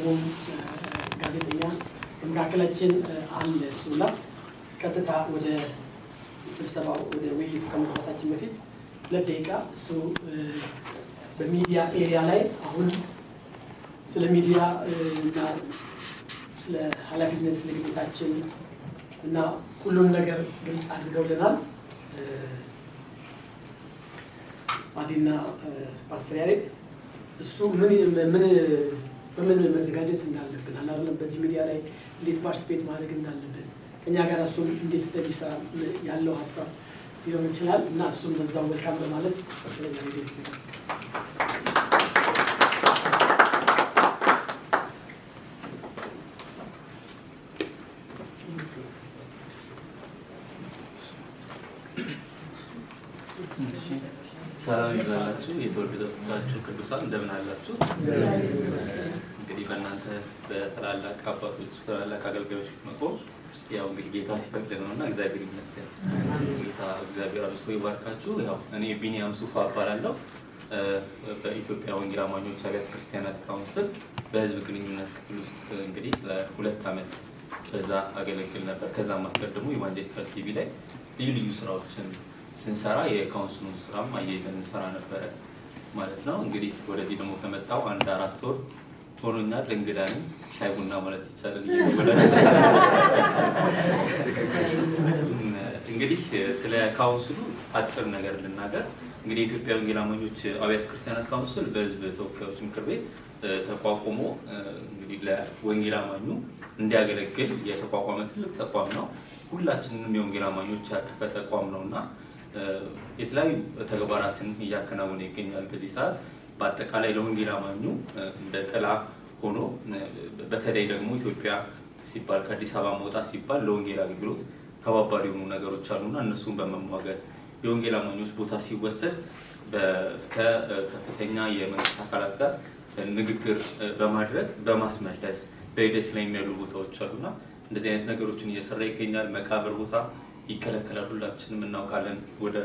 ትርጉም ጋዜጠኛ በመካከላችን አለ። እሱና ቀጥታ ወደ ስብሰባው ወደ ውይይቱ ከመግባታችን በፊት 2 ደቂቃ እሱ በሚዲያ ኤሪያ ላይ አሁን ስለ ሚዲያ እና ስለ ኃላፊነት ስለ ግዴታችን እና ሁሉም ነገር ግልጽ አድርገውልናል። ማዲና ፓስተር ያሬድ እሱ በምን መዘጋጀት እንዳለብን አላለም በዚህ ሚዲያ ላይ እንዴት ፓርቲሲፔት ማድረግ እንዳለብን ከኛ ጋር እሱ እንዴት እንደሚሰራ ያለው ሀሳብ ሊሆን ይችላል እና እሱም በዛው መልካም በማለት ሰላም ይብዛላችሁ። የተወደዳችሁ ቅዱሳን እንደምን አላችሁ? እንግዲህ በእናንተ በተላላቅ አባቶች ተላላቅ አገልጋዮች ፊት መቆም ያው እንግዲህ ጌታ ሲፈቅድ ነውና እግዚአብሔር ይመስገን። ጌታ እግዚአብሔር አብዝቶ ይባርካችሁ። ያው እኔ ቢኒያም ሱፋ እባላለሁ። በኢትዮጵያ ወንጌል አማኞች አብያተ ክርስቲያናት ካውንስል በህዝብ ግንኙነት ክፍል ውስጥ እንግዲህ ለ2 ዓመት በዛ አገለግል ነበር። ከዛም አስቀድሞ ኢቫንጀሊካል ቲቪ ላይ ልዩ ልዩ ስራዎችን ስንሰራ የካውንስሉን ስራም አያይዘን እንሰራ ነበረ ማለት ነው። እንግዲህ ወደዚህ ደግሞ ከመጣው 1-4 ወር ሆኖኛል። እንግዳ ነኝ። ሻይ ቡና ማለት ይቻላል። እንግዲህ ስለ ካውንስሉ አጭር ነገር ልናገር። እንግዲህ የኢትዮጵያ ወንጌል አማኞች አብያተ ክርስቲያናት ካውንስል በህዝብ ተወካዮች ምክር ቤት ተቋቁሞ እንግዲህ ለወንጌል አማኙ እንዲያገለግል የተቋቋመ ትልቅ ተቋም ነው። ሁላችንንም የወንጌል አማኞች ያቀፈ ተቋም ነውና የተለያዩ ተግባራትን እያከናወነ ይገኛል። በዚህ ሰዓት በአጠቃላይ ለወንጌል አማኙ እንደ ጥላ ሆኖ በተለይ ደግሞ ኢትዮጵያ ሲባል ከአዲስ አበባ መውጣት ሲባል ለወንጌል አገልግሎት ከባባድ የሆኑ ነገሮች አሉና እነሱን በመሟገት የወንጌል አማኞች ቦታ ሲወሰድ እስከ ከፍተኛ የመንግስት አካላት ጋር ንግግር በማድረግ በማስመለስ በሂደት ላይ የሚያሉ ቦታዎች አሉና እንደዚህ አይነት ነገሮችን እየሰራ ይገኛል። መቃብር ቦታ ይከለከላል፣ ሁላችንም እናውቃለን። ወደ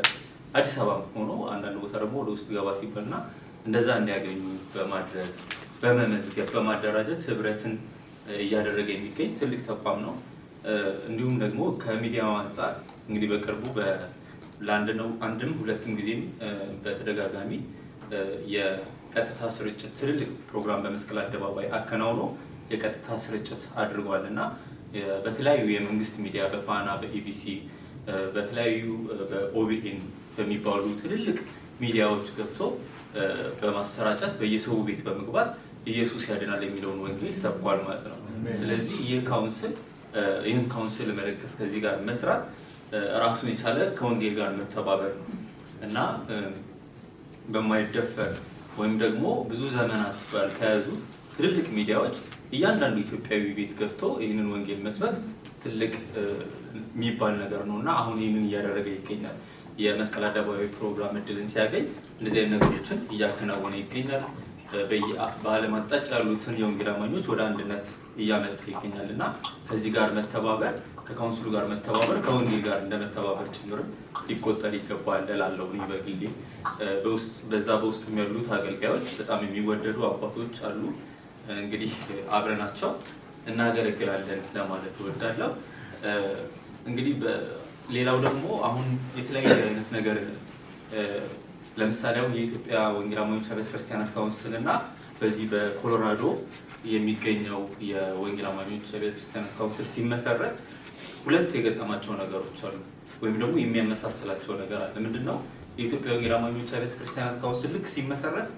አዲስ አበባ ሆኖ አንዳንድ ቦታ ደግሞ ወደ ውስጥ ገባ ሲባልና እንደዛ እንዲያገኙ በማድረግ በመመዝገብ በማደራጀት ህብረትን እያደረገ የሚገኝ ትልቅ ተቋም ነው። እንዲሁም ደግሞ ከሚዲያው አንጻር እንግዲህ በቅርቡ አንድም ሁለትም ጊዜም በተደጋጋሚ የቀጥታ ስርጭት ትልልቅ ፕሮግራም በመስቀል አደባባይ አከናውኖ የቀጥታ ስርጭት አድርጓል እና በተለያዩ የመንግስት ሚዲያ በፋና በኢቢሲ በተለያዩ በኦቢኤን በሚባሉ ትልልቅ ሚዲያዎች ገብቶ በማሰራጨት በየሰው ቤት በመግባት ኢየሱስ ያድናል የሚለውን ወንጌል ሰብኳል ማለት ነው። ስለዚህ ይህን ካውንስል መደገፍ ከዚህ ጋር መስራት ራሱን የቻለ ከወንጌል ጋር መተባበር ነው እና በማይደፈር ወይም ደግሞ ብዙ ዘመናት ባልተያዙ ትልልቅ ሚዲያዎች እያንዳንዱ ኢትዮጵያዊ ቤት ገብቶ ይህንን ወንጌል መስበክ ትልቅ የሚባል ነገር ነው እና አሁን ይህንን እያደረገ ይገኛል። የመስቀል አደባባይ ፕሮግራም እድልን ሲያገኝ እንደዚህ አይነት ነገሮችን እያከናወነ ይገኛል። በዓለም አቅጣጫ ያሉትን የወንጌል አማኞች ወደ አንድነት እያመጣ ይገኛል እና ከዚህ ጋር መተባበር ከካውንስሉ ጋር መተባበር ከወንጌል ጋር እንደመተባበር ጭምር ሊቆጠር ይገባል እላለሁ። እኔ በግሌ በውስጥ ያሉት አገልጋዮች በጣም የሚወደዱ አባቶች አሉ። እንግዲህ አብረናቸው እናገለግላለን ለማለት እወዳለሁ። እንግዲህ ሌላው ደግሞ አሁን የተለያየ አይነት ነገር ለምሳሌ የኢትዮጵያ ወንጌል አማኞች አብያተ ክርስቲያናት ካውንስል እና በዚህ በኮሎራዶ የሚገኘው የወንጌል አማኞች አብያተ ክርስቲያናት ካውንስል ሲመሰረት ሁለት የገጠማቸው ነገሮች አሉ፣ ወይም ደግሞ የሚያመሳስላቸው ነገር አለ። ምንድነው? የኢትዮጵያ ወንጌል አማኞች አብያተ ክርስቲያናት ካውንስል ልክ ሲመሰረት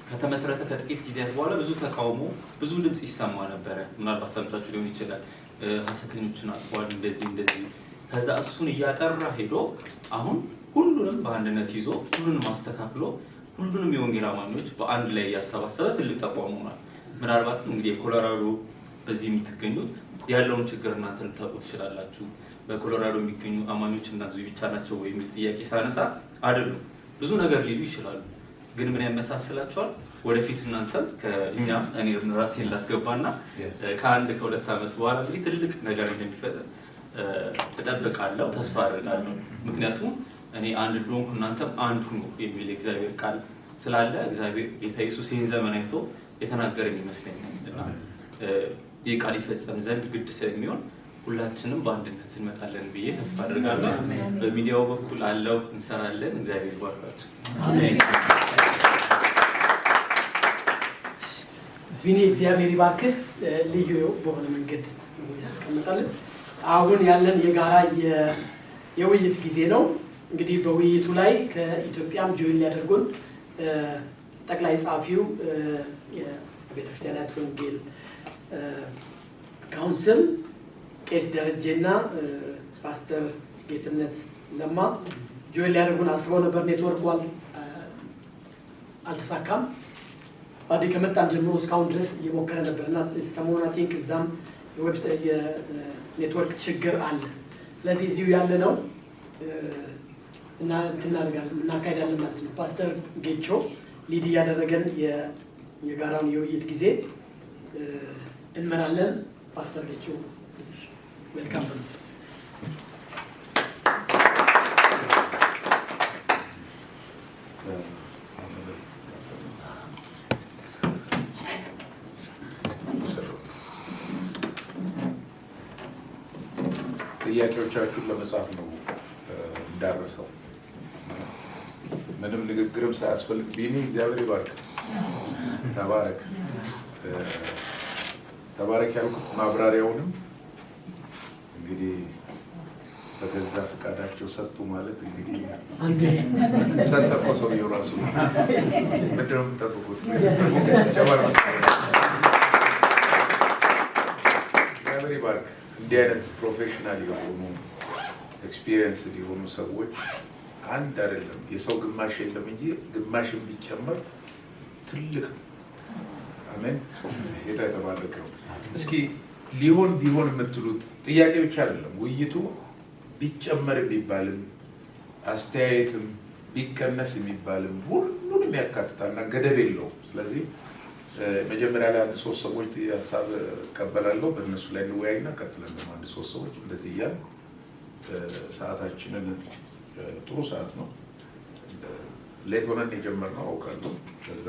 ከተመሰረተ ከጥቂት ጊዜያት በኋላ ብዙ ተቃውሞ፣ ብዙ ድምጽ ይሰማ ነበረ። ምናልባት ሰምታችሁ ሊሆን ይችላል። ሐሰተኞችን አጥፏል፣ እንደዚህ ከዛ እሱን እያጠራ ሄዶ አሁን ሁሉንም በአንድነት ይዞ ሁሉንም አስተካክሎ ሁሉንም የወንጌል አማኞች በአንድ ላይ ያሰባሰበ ትልቅ ተቋም ሆኗል። ምናልባትም እንግዲህ የኮሎራዶ በዚህ የምትገኙት ያለውን ችግር እናንተ ልታውቁ ትችላላችሁ። በኮሎራዶ የሚገኙ አማኞች እና እዚህ ብቻ ናቸው ወይ የሚል ጥያቄ ሳነሳ አይደሉም፣ ብዙ ነገር ሊሉ ይችላሉ። ግን ምን ያመሳስላቸዋል? ወደፊት እናንተም ከእኛም እኔ ራሴን ላስገባና ከ1-2 ዓመት በኋላ እንግዲህ ትልቅ ነገር እንደሚፈጠር እጠብቃለሁ፣ ተስፋ አደርጋለሁ። ምክንያቱም እኔ አንድ እንደሆንኩ እናንተም አንድ ሁኑ የሚል እግዚአብሔር ቃል ስላለ እግዚአብሔር ጌታ ኢየሱስ ይህን ዘመን አይቶ የተናገረን ይመስለኛል እና ይህ ቃል ይፈጸም ዘንድ ግድ ስለሚሆን ሁላችንም በአንድነት እንመጣለን ብዬ ተስፋ አድርጋለሁ። በሚዲያው በኩል አለው እንሰራለን። እግዚአብሔር ይባርካችሁ። አሜን። ቢኒ እግዚአብሔር ይባርክህ። ልዩ በሆነ መንገድ ያስቀምጣልን። አሁን ያለን የጋራ የውይይት ጊዜ ነው። እንግዲህ በውይይቱ ላይ ከኢትዮጵያም ጆይን ሊያደርጉን ጠቅላይ ጸሐፊው የቤተክርስቲያናት ወንጌል ካውንስል ቄስ ደረጀና ፓስተር ጌትነት ለማ ጆይን ሊያደርጉን አስበው ነበር። ኔትወርኩ አልተሳካም። ባዲ ከመጣን ጀምሮ እስካሁን ድረስ እየሞከረ ነበርና ሰሞኑን አይ ቲንክ እዛም የኔትወርክ ችግር አለ። ስለዚህ እዚሁ ያለ ነው እና እናደርጋለን እናካሄዳለን ማለት ነው። ፓስተር ጌቾ ሊድ እያደረገን የጋራውን የውይይት ጊዜ እንመራለን። ፓስተር ጌቾ ዌልካም። ጥያቄዎቻችሁን ለመጻፍ ነው እንዳረሰው ምንም ንግግርም ሳያስፈልግ ቢኒ እግዚአብሔር ይባርክ። ተባረክ ተባረክ ያልኩት ማብራሪያውንም እንግዲህ በገዛ ፈቃዳቸው ሰጡ ማለት እንግዲህ ሰጠቆ ሰውየው ራሱ ምንድን ነው የምጠብቁት? እግዚአብሔር ይባርክ። እንዲህ አይነት ፕሮፌሽናል የሆኑ ኤክስፒሪየንስ የሆኑ ሰዎች አንድ አይደለም የሰው ግማሽ የለም እንጂ ግማሽም ቢጨመር ትልቅ ነው። አሜን። ጌታ የተባረከው። እስኪ ሊሆን ቢሆን የምትሉት ጥያቄ ብቻ አይደለም ውይይቱ ቢጨመር የሚባልም አስተያየትም ቢቀነስ የሚባልም ሁሉንም ያካትታልና ገደብ የለውም። ስለዚህ መጀመሪያ ላይ አንድ ሶስት ሰዎች ሀሳብ እቀበላለሁ፣ በእነሱ ላይ እንወያይና ቀጥለን ደግሞ አንድ ሶስት ሰዎች እንደዚህ እያልን ሰዓታችንን ጥሩ ሰዓት ነው። ሌት ሆነን የጀመርነው አውቃለሁ። ከዛ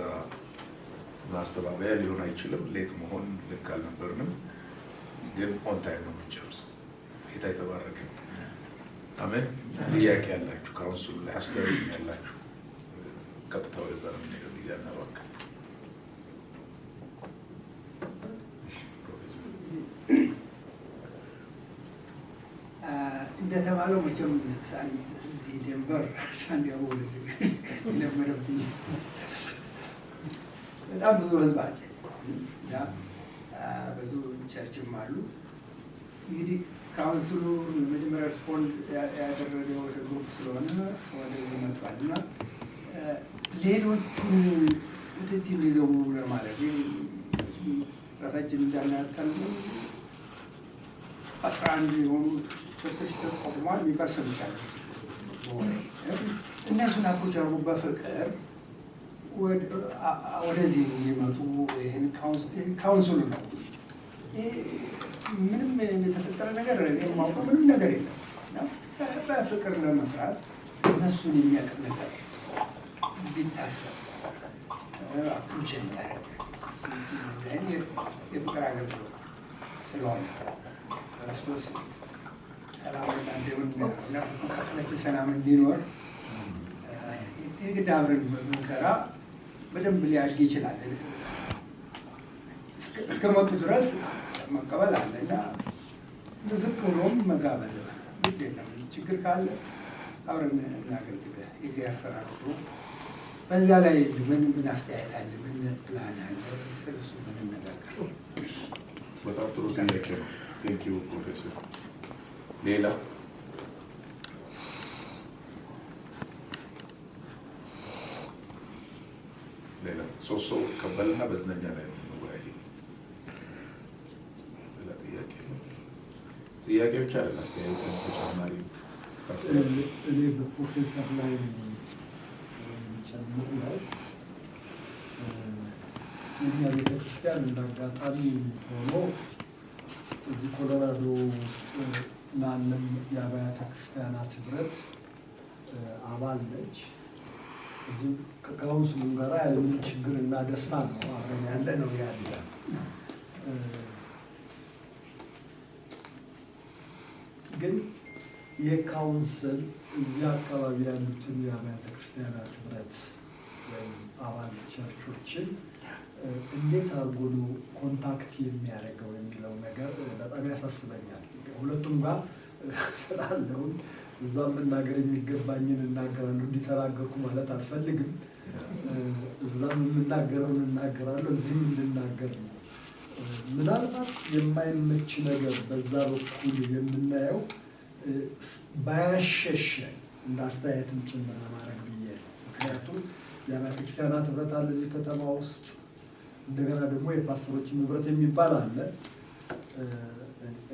ማስተባበያ ሊሆን አይችልም። ሌት መሆን ልክ አልነበርንም፣ ግን ኦን ታይም ነው የምንጨርሰው። ጌታ የተባረከ። አሜን። ጥያቄ ያላችሁ ካውንስሉ ላይ አስተያየት ያላችሁ ቀጥታ ወደዛ ነው የምንሄደው። ጊዜ አናባክን። እንደተባለው መቼም እዚህ ደንበር ሳንዲያጎ ለመደብኝ በጣም ብዙ ህዝብ አለ እና ብዙ ቸርችም አሉ። እንግዲህ ካውንስሉ መጀመሪያ ሪስፖንድ ያደረገው ግሩፕ ስለሆነ ወደዚህ መጥቷል እና ሌሎቹን ወደዚህ እንዲገቡ ለማለት ራሳችን እንዳናያታል 11 የሆኑ ቸርቾች ተቋቁሟል። የሚባል ሰምቻለሁ። እነሱን አፕሮች አድርጎ በፍቅር ወደዚህ የሚመጡ ይህን ካውንስሉ ነው። ምንም የተፈጠረ ነገር የማውቀው ምንም ነገር የለም። በፍቅር ለመስራት እነሱን የሚያውቅ ነገር ቢታሰብ አፕሮች የሚያደርግ የፍቅር አገልግሎት ስለሆነ ክርስቶስ ሰላም እናንተ ሰላም እንዲኖር የግድ አብረን በምንሰራ በደንብ ሊያድግ ይችላል። እስከ መጡ ድረስ መቀበል አለ እና ዝቅ ብሎም መጋበዝ ግድ የለም። ችግር ካለ አብረን እናገልግል። የእግዚአብሔር ስራ ነው። በዛ ላይ ምን አስተያየት አለ? ምን ፕላን አለ? ስለሱ ምንነጋገር። በጣም ጥሩ ጥያቄ ነው። ቴንኪው ፕሮፌሰር። ሌላ ሶስት ሰው ቀበልና በዝነኛ ላይ ነው ወይ? ሌላ ጥያቄ ነው? ጥያቄ ብቻ አይደለም፣ አስተያየት ተጨማሪ እኔ በፕሮፌሰር ላይ ጨምር ላይ የኛ ቤተክርስቲያን እንዳጋጣሚ ሆኖ እዚህ ኮሎራዶ ውስጥ ላለም የአብያተ ክርስቲያናት ህብረት አባል ነች እዚህ ከካውንስሉም ጋር ያለምን ችግርና ደስታ ነው አብረን ያለ ነው ያለ። ግን የካውንስል እዚህ አካባቢ ያሉትን የአብያተ ክርስቲያናት ህብረት ወይም አባል ቸርቾችን እንዴት አድርጎ ነው ኮንታክት የሚያደርገው የሚለው ነገር በጣም ያሳስበኛል። ሁለቱም ጋር ስላለሁ እዛም መናገር የሚገባኝን እናገራለሁ። እንዲተናገርኩ ማለት አልፈልግም። እዛም የምናገረውን እናገራለሁ፣ እዚህም እንድናገር ነው። ምናልባት የማይመች ነገር በዛ በኩል የምናየው ባያሸሸን እንዳስተያየትም ጭምር ለማድረግ ብዬ ነው። ምክንያቱም የአብያተ ክርስቲያናት ህብረት አለ እዚህ ከተማ ውስጥ፣ እንደገና ደግሞ የፓስተሮችን ህብረት የሚባል አለ።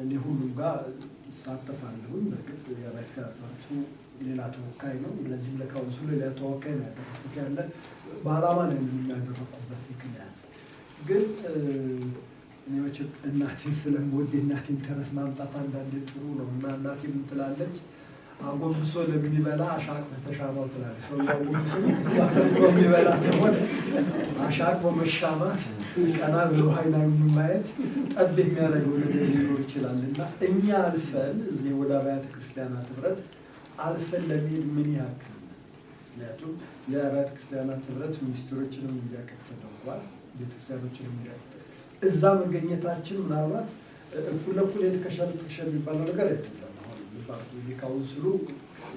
እኔ ሁሉም ጋር እሳተፋለሁኝ። በእርግጥ የአብያተ ክርስቲያናት ህብረቱ ሌላ ተወካይ ነው፣ ለዚህም ለካውንስሉ ሌላ ተወካይ ነው ያደረኩት። ያለ በዓላማ ነው የሚያደረኩበት ምክንያት ግን እኔ መቼም እናቴን ስለምወድ እናቴን ተረት ማምጣት አንዳንዴ ጥሩ ነው እና እናቴ ምን ትላለች? አጎንብሶ ለሚበላ አሻቅቦ ተሻማው ትላለች። ሰው አጎንብሶ የሚበላ ከሆነ አሻቅቦ መሻማት፣ ቀና ብሎ አይናኙን ማየት ጠብ የሚያደርገው ነገር ሊኖር ይችላል እና እኛ አልፈን እዚህ ወደ አብያተ ክርስቲያናት ህብረት አልፈን ለሚሄድ ምን ያክል፣ ምክንያቱም የአብያተ ክርስቲያናት ህብረት ሚኒስትሮችንም እንዲያቅፍ ተደርጓል፣ ቤተክርስቲያኖችንም እንዲያቅፍ እዛ መገኘታችን ምናልባት እኩል ለእኩል የተከሻለ ትከሻ የሚባለው ነገር አይደለም። አሁን የካውንስሉ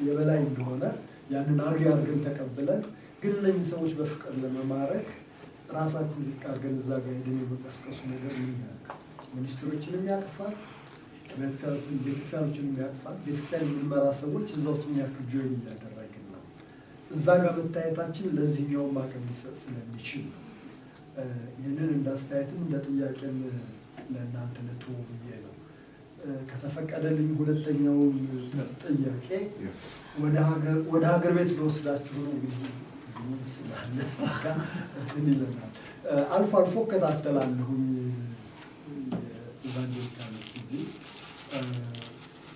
የበላይ እንደሆነ ያንን አድርገን ተቀብለን ግን እነኝህ ሰዎች በፍቅር ለመማረክ ራሳችን ዝቅ አድርገን እዛ ጋር ሄደን የመቀስቀሱ ነገር ምን ያክል ሚኒስትሮችንም ያቅፋል፣ ቤተክርስቲያኖችንም ያቅፋል። ቤተክርስቲያን የምንመራ ሰዎች እዛ ውስጥ የሚያክል ጆይን እያደረግን ነው። እዛ ጋር መታየታችን ለዚህኛውም አቅም ሊሰጥ ስለሚችል ነው። ይህንን እንዳስተያየትም እንደ ጥያቄም ለእናንተ ልትሆኑ ብዬ ነው። ከተፈቀደልኝ ሁለተኛውን ጥያቄ ወደ ሀገር ቤት ልወስዳችሁ ነው። እንግዲህ ስላለሳ ጋር እንትን ይለናል። አልፎ አልፎ እከታተላለሁኝ ኢቫንጀሊካል ቲቪ።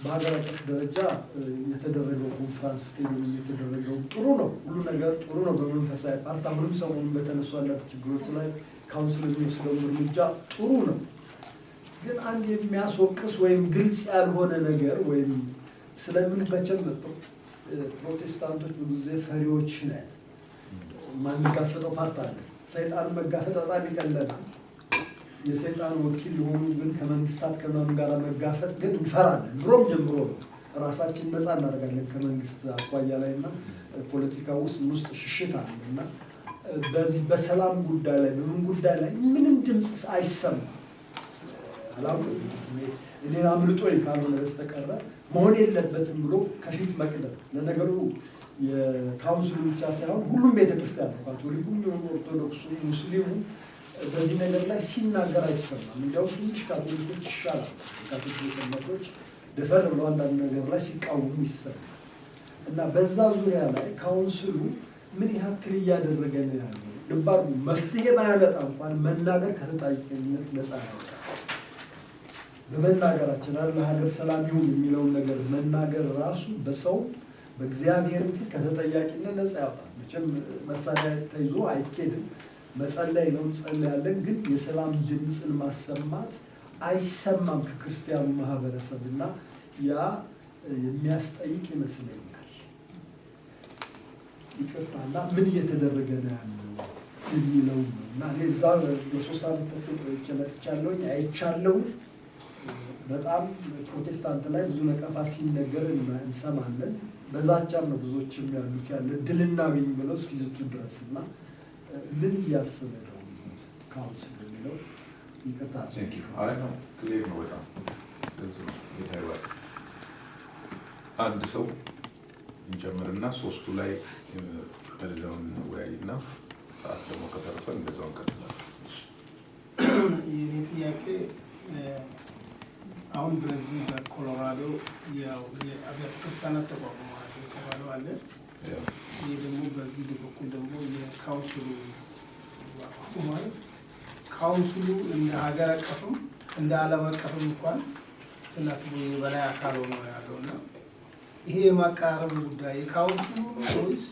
በሀገር አቀፍ ደረጃ የተደረገው ኮንፍራንስ ስቴዲየም የተደረገው ጥሩ ነው፣ ሁሉ ነገር ጥሩ ነው። በመንፈሳዊ ፓርት አሁንም ሰሞኑን በተነሱ ያላት ችግሮች ላይ ካውንስል የሚወስደው እርምጃ ጥሩ ነው። ግን አንድ የሚያስወቅስ ወይም ግልጽ ያልሆነ ነገር ወይም ስለምን በቸም ፕሮቴስታንቶች ብዙ ጊዜ ፈሪዎች ነን፣ ማንጋፈጠው ፓርት አለ። ሰይጣን መጋፈጥ በጣም ይቀለናል። የሰይጣን ወኪል የሆኑ ግን ከመንግስታት ከምናምን ጋር መጋፈጥ ግን እንፈራለን። ድሮም ጀምሮ ነው ራሳችን ነፃ እናደርጋለን ከመንግስት አኳያ ላይ እና ፖለቲካ ውስጥ ሽሽት አለ እና በዚህ በሰላም ጉዳይ ላይ በምን ጉዳይ ላይ ምንም ድምፅ አይሰማም። አላውቅም እኔን አምልጦኝ ካልሆነ በስተቀረ መሆን የለበትም ብሎ ከፊት መቅደም። ለነገሩ የካውንስሉ ብቻ ሳይሆን ሁሉም ቤተክርስቲያን ነው፣ ካቶሊኩም፣ ኦርቶዶክሱ፣ ሙስሊሙ በዚህ ነገር ላይ ሲናገር አይሰማም። እንዲያውም ትንሽ ካቶሊኮች ይሻላል። ካቶሊክ እምነቶች ደፈር ብለው አንዳንድ ነገር ላይ ሲቃወሙ ይሰማል እና በዛ ዙሪያ ላይ ካውንስሉ ምን ያክል እያደረገ ነው ያለው? ልባሩ መፍትሄ ባያመጣ እንኳን መናገር ከተጠያቂነት ነፃ ያወጣል። በመናገራችን ለሀገር ሰላም ይሁን የሚለውን ነገር መናገር ራሱ በሰው በእግዚአብሔር ፊት ከተጠያቂነት ነፃ ያወጣል። መቼም መሳሪያ ተይዞ አይኬድም። መጸለይ ነው፣ እንጸልያለን። ግን የሰላም ድምፅን ማሰማት አይሰማም ከክርስቲያኑ ማህበረሰብ እና ያ የሚያስጠይቅ ይመስለኛል። ይቅርታና ምን እየተደረገ ነው ያለው የሚለው ነው እና እኔ እዛ ለ3 ዓመት ተኩል መጥቻለሁኝ፣ አይቻለሁ። በጣም ፕሮቴስታንት ላይ ብዙ ነቀፋ ሲነገር እንሰማለን። በዛቻም ነው ብዙዎችም ያሉት ያለ ድል እናገኝ ብለው እስኪዝቱ ድረስ እና ምን እያሰበ ነው ካውንስል የሚለው? ይቅርታ አይ ነው ክሊር ነው። በጣም ግልጽ ነው። ይታይዋል። አንድ ሰው እንጨምርና ሶስቱ ላይ በሌላውን ወያይና ሰዓት ደግሞ ከተረፈ እንደዛው እንቀጥላለን። የኔ ጥያቄ አሁን በዚህ በኮሎራዶ ያው የአብያተ ክርስቲያናት ተቋቁመዋል የተባለው አለ። ይህ ደግሞ በዚህ በኩል ደግሞ የካውንስሉ አቋቁሟል። ካውንስሉ እንደ ሀገር አቀፍም እንደ ዓለም አቀፍም እንኳን ስናስበው የበላይ አካል ሆኖ ያለውና ይሄ የማቀራረብ ጉዳይ የካውንስሉ ወይስ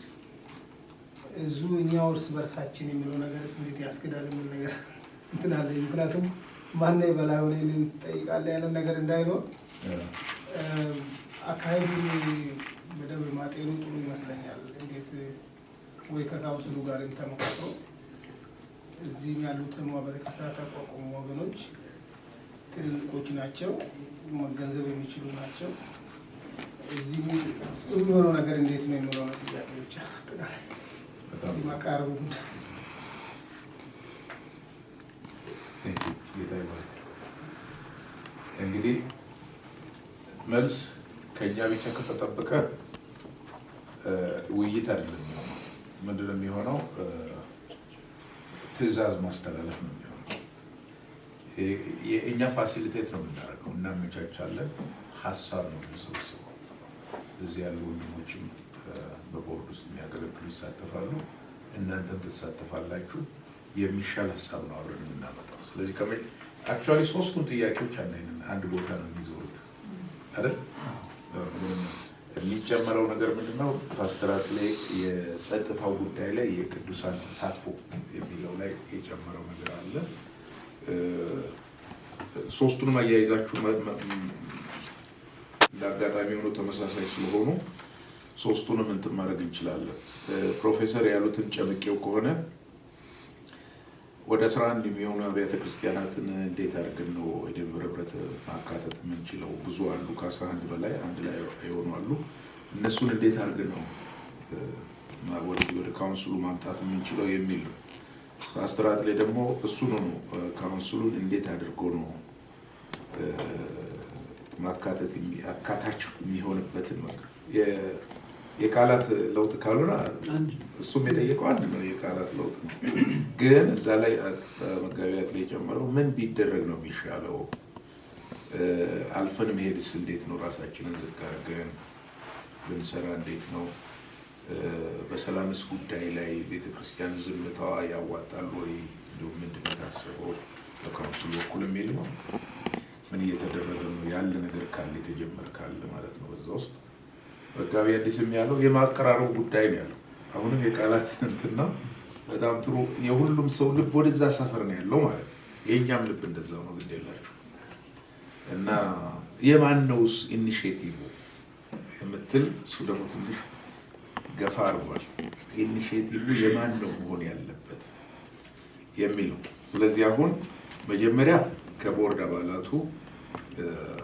እዙ እኛው እርስ በርሳችን የሚለው ነገር እንዴት ያስክዳል የሚል ነገር እንትን አለ። ምክንያቱም ማን በላይ ሆነ እንጠይቃለን ያለን ነገር እንዳይኖር አካሄዱ በደንብ ማጤኑ ጥሩ ይመስለኛል። እንዴት ወይ ከካውንስሉ ጋር ተመካክሮ እዚህም ያሉትን ቤተክርስቲያን ተቋቁሞ ወገኖች ትልልቆች ናቸው፣ መገንዘብ የሚችሉ ናቸው። እዚህ የሚሆነው ነገር እንዴት ነው የሚለው ጥያቄ ብቻ አጠቃላይ ማቃረቡ ጉዳይ እንግዲህ መልስ ከኛ ብቻ ከተጠበቀ ውይይት አይደለም የሚሆነው። ምንድነው የሚሆነው? ትዕዛዝ ማስተላለፍ ነው የሚሆነው። የእኛ ፋሲሊቴት ነው የምናደርገው፣ እናመቻቻለን። ሀሳብ ነው የምንሰበስበው። እዚህ ያሉ ወንድሞችም በቦርድ ውስጥ የሚያገለግሉ ይሳተፋሉ፣ እናንተም ትሳተፋላችሁ። የሚሻል ሀሳብ ነው አብረን የምናመጣው። ስለዚህ አክቹዋሊ ሶስቱን ጥያቄዎች አንድ ቦታ ነው የሚዞሩት አይደል? የሚጨመረው ነገር ምንድነው? ፓስተራት ላይ የጸጥታው ጉዳይ ላይ የቅዱሳን ተሳትፎ የሚለው ላይ የጨመረው ነገር አለ። ሶስቱንም አያይዛችሁ ለአጋጣሚ ሆኖ ተመሳሳይ ስለሆኑ ሶስቱንም እንትን ማድረግ እንችላለን። ፕሮፌሰር ያሉትን ጨምቄው ከሆነ ወደ 11 የሚሆኑ አብያተ ክርስቲያናትን እንዴት አድርገን ነው የደብረ ብረት ማካተት የምንችለው? ብዙ አሉ፣ ከ11 በላይ አንድ ላይ የሆኑ አሉ። እነሱን እንዴት አድርገን ነው ወደ ካውንስሉ ማምጣት የምንችለው የሚል ነው። ፓስተራት ላይ ደግሞ እሱ ነው ካውንስሉን እንዴት አድርጎ ነው ማካተት አካታች የሚሆንበትን የቃላት ለውጥ ካልሆነ እሱም የጠየቀው አንድ ነው፣ የቃላት ለውጥ ነው። ግን እዛ ላይ መጋቢያት ላይ የጨመረው ምን ቢደረግ ነው የሚሻለው? አልፈን መሄድስ እንዴት ነው? ራሳችንን ዝቅ አድርገን ብንሰራ እንዴት ነው? በሰላምስ ጉዳይ ላይ ቤተክርስቲያን ዝምታዋ ያዋጣል ወይ? እንዲሁም ምንድን ነው የታሰበው በካውንስሉ በኩል የሚል ነው። ምን እየተደረገ ነው? ያለ ነገር ካለ የተጀመረ ካለ ማለት ነው። በዛ ውስጥ መጋቢ አዲስም ያለው የማቀራረቡ ጉዳይ ነው ያለው። አሁንም የቃላት እንትን ነው። በጣም ጥሩ። የሁሉም ሰው ልብ ወደዛ ሰፈር ነው ያለው ማለት ነው። የእኛም ልብ እንደዛው ነው። ግድ የላችሁ እና የማን ነውስ ኢኒሼቲቭ የምትል እሱ ደግሞ ትንሽ ገፋ አድርጓል። ኢኒሼቲቭ የማን ነው መሆን ያለበት የሚል ነው። ስለዚህ አሁን መጀመሪያ ከቦርድ አባላቱ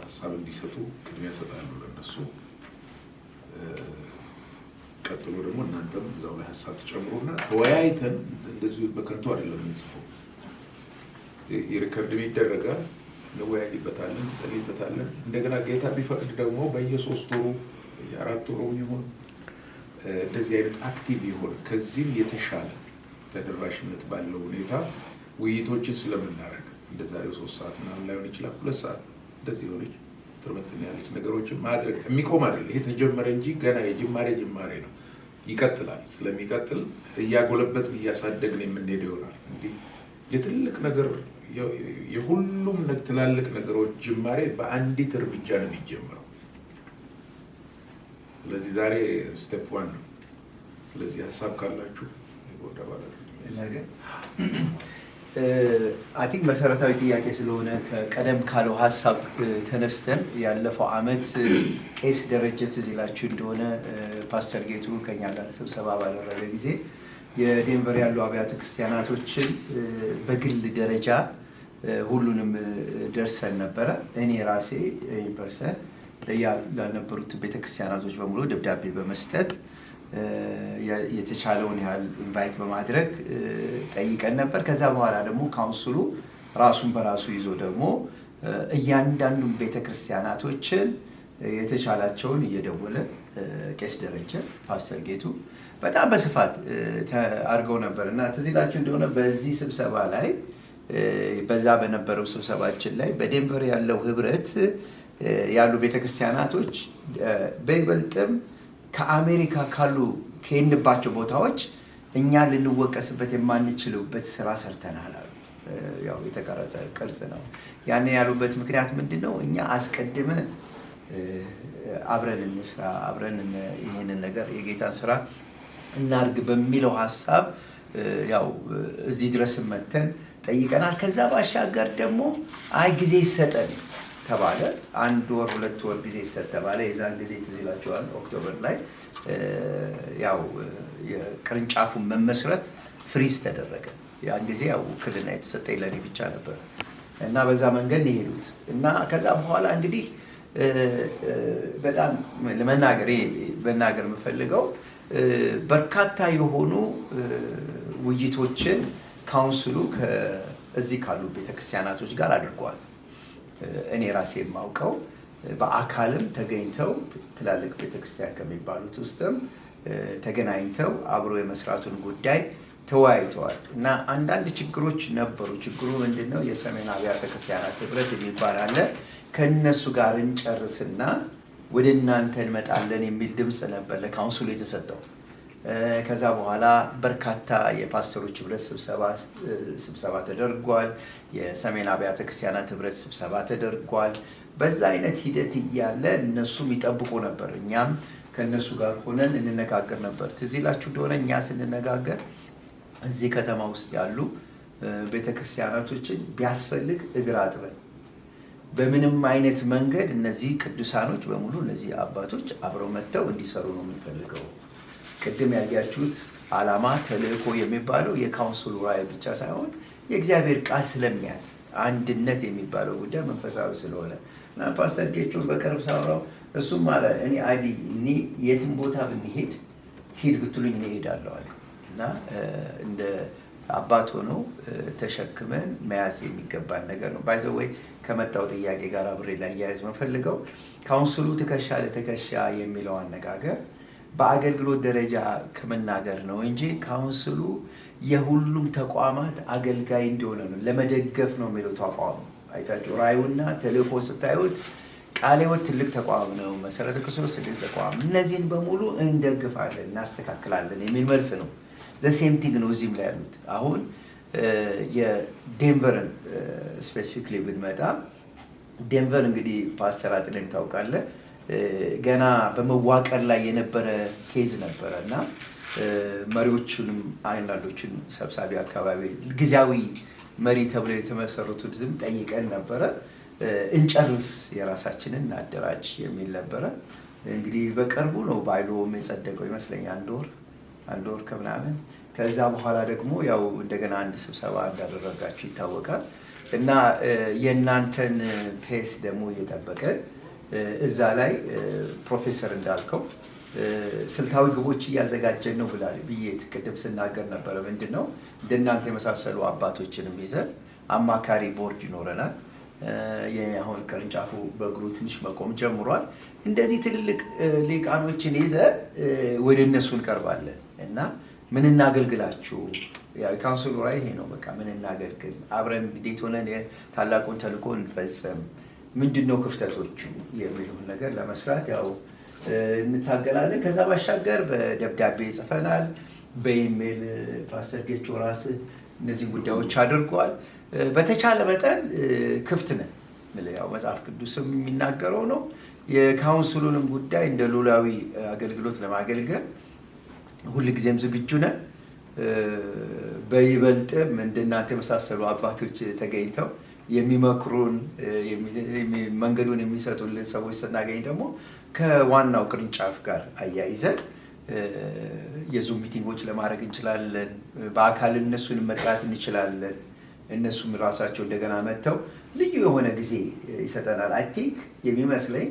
ሀሳብ እንዲሰጡ ቅድሚያ ሰጣሉ ለነሱ። ቀጥሎ ደግሞ እናንተም እዛው ላይ ሀሳብ ተጨምሩና ተወያይተን እንደዚሁ በከንቱ አይደለም የምንጽፈው። የሪከርድ ይደረጋል፣ እንወያይበታለን፣ እንጸልይበታለን። እንደገና ጌታ ቢፈቅድ ደግሞ በየ3 ወሩ የ4 ወሩ ይሁን እንደዚህ አይነት አክቲቭ የሆነ ከዚህም የተሻለ ተደራሽነት ባለው ሁኔታ ውይይቶችን ስለምናደርግ እንደ ዛሬው 3 ሰዓት ምናምን ላይሆን ይችላል፣ 2 ሰዓት እንደዚህ ሆነች ትርመትን ያለች ነገሮችን ማድረግ የሚቆም አይደለም። ይሄ ተጀመረ እንጂ ገና የጅማሬ ነው፣ ይቀጥላል። ስለሚቀጥል እያጎለበትን እያሳደግን የምንሄደው ይሆናል። እንዲህ የትልቅ ነገር የሁሉም ትላልቅ ነገሮች ጅማሬ በአንዲት እርምጃ ነው የሚጀምረው። ስለዚህ ዛሬ ስቴፕ 1 ነው። ስለዚህ ሀሳብ ካላችሁ ወደ ባለ አይ ቲንክ መሰረታዊ ጥያቄ ስለሆነ ቀደም ካለው ሀሳብ ተነስተን ያለፈው አመት ቄስ ደረጀ ትዝ ይላችሁ እንደሆነ ፓስተር ጌቱ ከኛ ጋር ስብሰባ ባደረገ ጊዜ የዴንቨር ያሉ አብያተ ክርስቲያናቶችን በግል ደረጃ ሁሉንም ደርሰን ነበረ። እኔ ራሴ ኢንፐርሰን ላልነበሩት ቤተክርስቲያናቶች በሙሉ ደብዳቤ በመስጠት የተቻለውን ያህል ኢንቫይት በማድረግ ጠይቀን ነበር። ከዛ በኋላ ደግሞ ካውንስሉ ራሱን በራሱ ይዞ ደግሞ እያንዳንዱን ቤተክርስቲያናቶችን የተቻላቸውን እየደወለ ቄስ ደረጀ፣ ፓስተር ጌቱ በጣም በስፋት አድርገው ነበር እና ትዝ ይላችሁ እንደሆነ በዚህ ስብሰባ ላይ በዛ በነበረው ስብሰባችን ላይ በዴንቨር ያለው ህብረት ያሉ ቤተክርስቲያናቶች በይበልጥም ከአሜሪካ ካሉ ከሄድንባቸው ቦታዎች እኛ ልንወቀስበት የማንችልበት ስራ ሰርተናል አሉ። ያው የተቀረጸ ቅርጽ ነው። ያንን ያሉበት ምክንያት ምንድን ነው? እኛ አስቀድመ አብረን እንስራ፣ አብረን ይሄንን ነገር የጌታን ስራ እናርግ በሚለው ሀሳብ ያው እዚህ ድረስ መተን ጠይቀናል። ከዛ ባሻገር ደግሞ አይ ጊዜ ይሰጠን ተባለ። 1 ወር 2 ወር ጊዜ ይሰጥ ተባለ። የዛን ጊዜ ትዝ ይላችኋል ኦክቶበር ላይ ያው የቅርንጫፉን መመስረት ፍሪዝ ተደረገ። ያን ጊዜ ያው ውክልና የተሰጠኝ ለኔ ብቻ ነበር እና በዛ መንገድ ነው የሄዱት እና ከዛ በኋላ እንግዲህ በጣም ለመናገር የምፈልገው በርካታ የሆኑ ውይይቶችን ካውንስሉ ከዚህ ካሉ ቤተክርስቲያናቶች ጋር አድርጓል። እኔ ራሴ የማውቀው በአካልም ተገኝተው ትላልቅ ቤተክርስቲያን ከሚባሉት ውስጥም ተገናኝተው አብሮ የመስራቱን ጉዳይ ተወያይተዋል እና አንዳንድ ችግሮች ነበሩ። ችግሩ ምንድነው? የሰሜን አብያተ ክርስቲያናት ህብረት የሚባል አለ። ከነሱ ጋር እንጨርስና ወደ እናንተ እንመጣለን የሚል ድምፅ ነበር ለካውንስሉ የተሰጠው። ከዛ በኋላ በርካታ የፓስተሮች ህብረት ስብሰባ ተደርጓል። የሰሜን አብያተ ክርስቲያናት ህብረት ስብሰባ ተደርጓል። በዛ አይነት ሂደት እያለ እነሱም ይጠብቁ ነበር። እኛም ከነሱ ጋር ሆነን እንነጋገር ነበር። ትዝ ይላችሁ እንደሆነ እኛ ስንነጋገር እዚህ ከተማ ውስጥ ያሉ ቤተክርስቲያናቶችን ቢያስፈልግ እግር አጥበን በምንም አይነት መንገድ እነዚህ ቅዱሳኖች በሙሉ እነዚህ አባቶች አብረው መጥተው እንዲሰሩ ነው የምንፈልገው። ቅድም ያያችሁት ዓላማ ተልእኮ የሚባለው የካውንስሉ ራዕይ ብቻ ሳይሆን የእግዚአብሔር ቃል ስለሚያዝ አንድነት የሚባለው ጉዳይ መንፈሳዊ ስለሆነ እና ፓስተር ጌቾን በቅርብ ሳወራው እሱም አለ እኔ የትም ቦታ ብንሄድ ሂድ ብትሉኝ እሄዳለሁ አለ እና እንደ አባት ሆነው ተሸክመን መያዝ የሚገባን ነገር ነው። ባይ ዘ ወይ ከመጣው ጥያቄ ጋር አብሬ ላያያዝ መፈልገው ካውንስሉ ትከሻ ለትከሻ የሚለው አነጋገር በአገልግሎት ደረጃ ከመናገር ነው እንጂ ካውንስሉ የሁሉም ተቋማት አገልጋይ እንደሆነ ነው ለመደገፍ ነው የሚለው ተቋም። አይታችሁ ራዕዩና ተልእኮ ስታዩት ቃለ ሕይወት ትልቅ ተቋም ነው፣ መሰረተ ክርስቶስ ትልቅ ተቋም፣ እነዚህን በሙሉ እንደግፋለን እናስተካክላለን የሚል መልስ ነው። ዘሴም ቲንግ ነው እዚህም ላይ ያሉት። አሁን የዴንቨርን ስፔሲፊክሊ ብንመጣ ዴንቨር እንግዲህ ፓስተር አጥለን ታውቃለህ ገና በመዋቀር ላይ የነበረ ኬዝ ነበረ እና መሪዎቹንም አንዳንዶቹን ሰብሳቢ አካባቢ ጊዜያዊ መሪ ተብለው የተመሰረቱትም ጠይቀን ነበረ። እንጨርስ የራሳችንን እናደራጅ የሚል ነበረ። እንግዲህ በቅርቡ ነው ባይሎም የጸደቀው ይመስለኛል አንድ ወር ከምናምን። ከዛ በኋላ ደግሞ ያው እንደገና አንድ ስብሰባ እንዳደረጋችሁ ይታወቃል እና የእናንተን ፔስ ደግሞ እየጠበቀ እዛ ላይ ፕሮፌሰር እንዳልከው ስልታዊ ግቦች እያዘጋጀን ነው ብዬ ቅድም ስናገር ነበረ። ምንድን ነው እንደናንተ የመሳሰሉ አባቶችንም ይዘን አማካሪ ቦርድ ይኖረናል። አሁን ቅርንጫፉ በእግሩ ትንሽ መቆም ጀምሯል። እንደዚህ ትልልቅ ሊቃኖችን ይዘ ወደ እነሱ እንቀርባለን እና ምን እናገልግላችሁ? የካውንስሉ ራዕይ ይሄ ነው። በቃ ምን እናገልግል፣ አብረን እንዴት ሆነን ታላቁን ተልእኮ እንፈጽም፣ ምንድነው ክፍተቶቹ የሚሉን ነገር ለመስራት ያው እንታገላለን። ከዛ ባሻገር በደብዳቤ ጽፈናል፣ በኢሜል ፓስተር ጌቾ ራስህ እነዚህን ጉዳዮች አድርጓል። በተቻለ መጠን ክፍት ነን። ያው መጽሐፍ ቅዱስም የሚናገረው ነው። የካውንስሉንም ጉዳይ እንደ ሉላዊ አገልግሎት ለማገልገል ሁልጊዜም ዝግጁ ነን። በይበልጥም እንደናንተ የመሳሰሉ አባቶች ተገኝተው የሚመክሩን መንገዱን የሚሰጡልን ሰዎች ስናገኝ ደግሞ ከዋናው ቅርንጫፍ ጋር አያይዘን የዙም ሚቲንጎች ለማድረግ እንችላለን። በአካል እነሱን መጥራት እንችላለን። እነሱም ራሳቸው እንደገና መጥተው ልዩ የሆነ ጊዜ ይሰጠናል። አይ ቲንክ የሚመስለኝ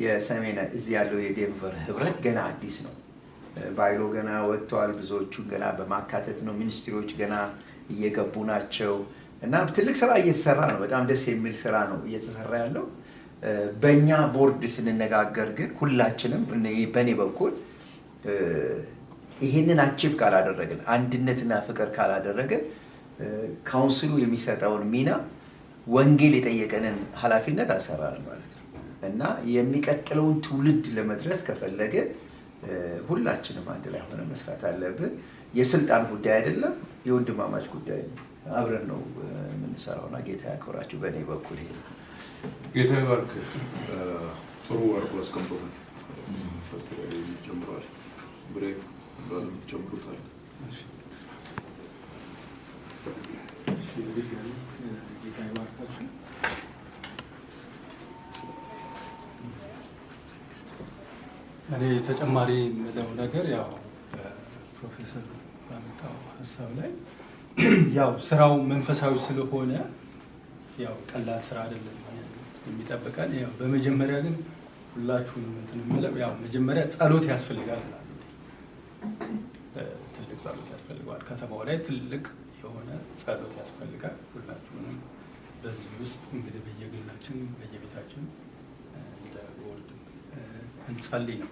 የሰሜን እዚህ ያለው የዴንቨር ህብረት ገና አዲስ ነው። ባይሎ ገና ወጥቷል። ብዙዎቹን ገና በማካተት ነው። ሚኒስትሪዎች ገና እየገቡ ናቸው እና ትልቅ ስራ እየተሰራ ነው። በጣም ደስ የሚል ስራ ነው እየተሰራ ያለው። በእኛ ቦርድ ስንነጋገር ግን ሁላችንም በእኔ በኩል ይሄንን አቺቭ ካላደረግን፣ አንድነትና ፍቅር ካላደረግን ካውንስሉ የሚሰጠውን ሚና ወንጌል የጠየቀንን ኃላፊነት አልሰራንም ማለት ነው እና የሚቀጥለውን ትውልድ ለመድረስ ከፈለግን ሁላችንም አንድ ላይ ሆነ መስራት አለብን። የስልጣን ጉዳይ አይደለም፣ የወንድማማች ጉዳይ ነው። አብረን ነው የምንሰራውና ጌታ ያክብራችሁ። በእኔ በኩል ይሄ ጌታ ይባርክ። ጥሩ አድርጎ አስቀምጦታል። ጀምሯል ብሬክ የምትጨምሩት አለ? እኔ ተጨማሪ የምለው ነገር ያው ፕሮፌሰር ባመጣው ሀሳብ ላይ ያው ስራው መንፈሳዊ ስለሆነ ያው ቀላል ስራ አይደለም የሚጠብቀን። ያው በመጀመሪያ ግን ሁላችሁንም እንትን የምለው ያው መጀመሪያ ጸሎት ያስፈልጋል። ትልቅ ጸሎት ያስፈልጋል። ከተማው ላይ ትልቅ የሆነ ጸሎት ያስፈልጋል። ሁላችሁንም በዚህ ውስጥ እንግዲህ በየግላችን በየቤታችን እንደ ቦርድ እንጸልይ ነው።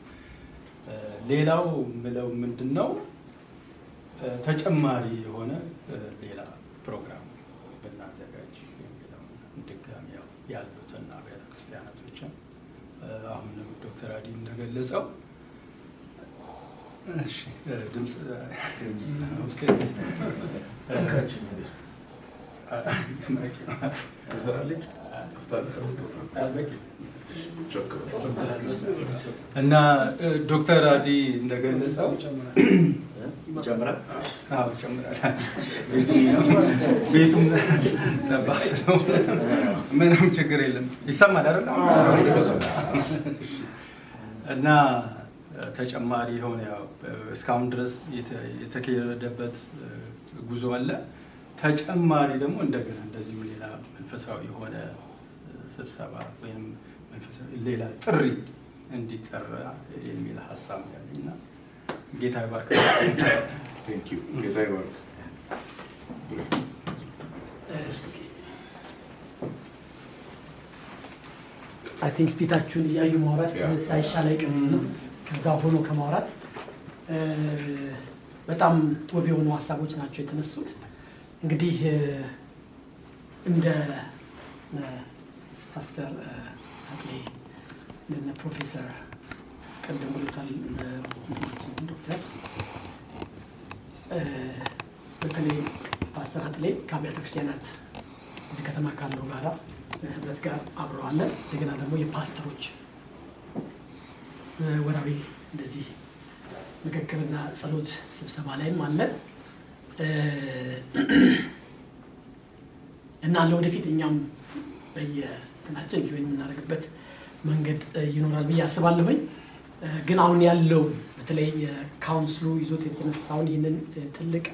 ሌላው ምለው ምንድን ነው ተጨማሪ የሆነ ሌላ ፕሮግራም ብናዘጋጅ የሚለውን ድጋሚ ያሉትን አብያተ ክርስቲያናቶችን አሁን ዶክተር አዲ እንደገለጸው ድምፅ እና ዶክተር አዲ እንደገለጸው ይጨምራል። ቤቱም ጠባብ ስለሆነ ምንም ችግር የለም። ይሰማል አይደል? እና ተጨማሪ የሆነ ያው እስካሁን ድረስ የተካሄደበት ጉዞ አለ። ተጨማሪ ደግሞ እንደገና እንደዚሁ ሌላ መንፈሳዊ የሆነ ስብሰባ ወይም ሌላ ጥሪ እንዲጠራ የሚል ሀሳብ ያለኝና ጌታ ይባርክ። ጌታ ይባርክ። አይ ቲንክ ፊታችሁን እያዩ ማውራት ሳይሻል አይቀርም ነው። ከዛ ሆኖ ከማውራት በጣም ውብ የሆኑ ሀሳቦች ናቸው የተነሱት። እንግዲህ እንደ ፓስተር አጥሌ እንደነ ፕሮፌሰር ቀደም ብሎታል ዶክተር በተለይ ፓስተር አጥሌ ከአብያተ ክርስቲያናት እዚህ ከተማ ካለው ጋራ ህብረት ጋር አብረዋለ። እንደገና ደግሞ የፓስተሮች ወራዊ እንደዚህ ምክክርና ጸሎት ስብሰባ ላይም አለ እና ለወደፊት እኛም በየትናችን ጆይን የምናደርግበት መንገድ ይኖራል ብዬ አስባለሁኝ። ግን አሁን ያለው በተለይ የካውንስሉ ይዞት የተነሳውን ይህንን ትልቅ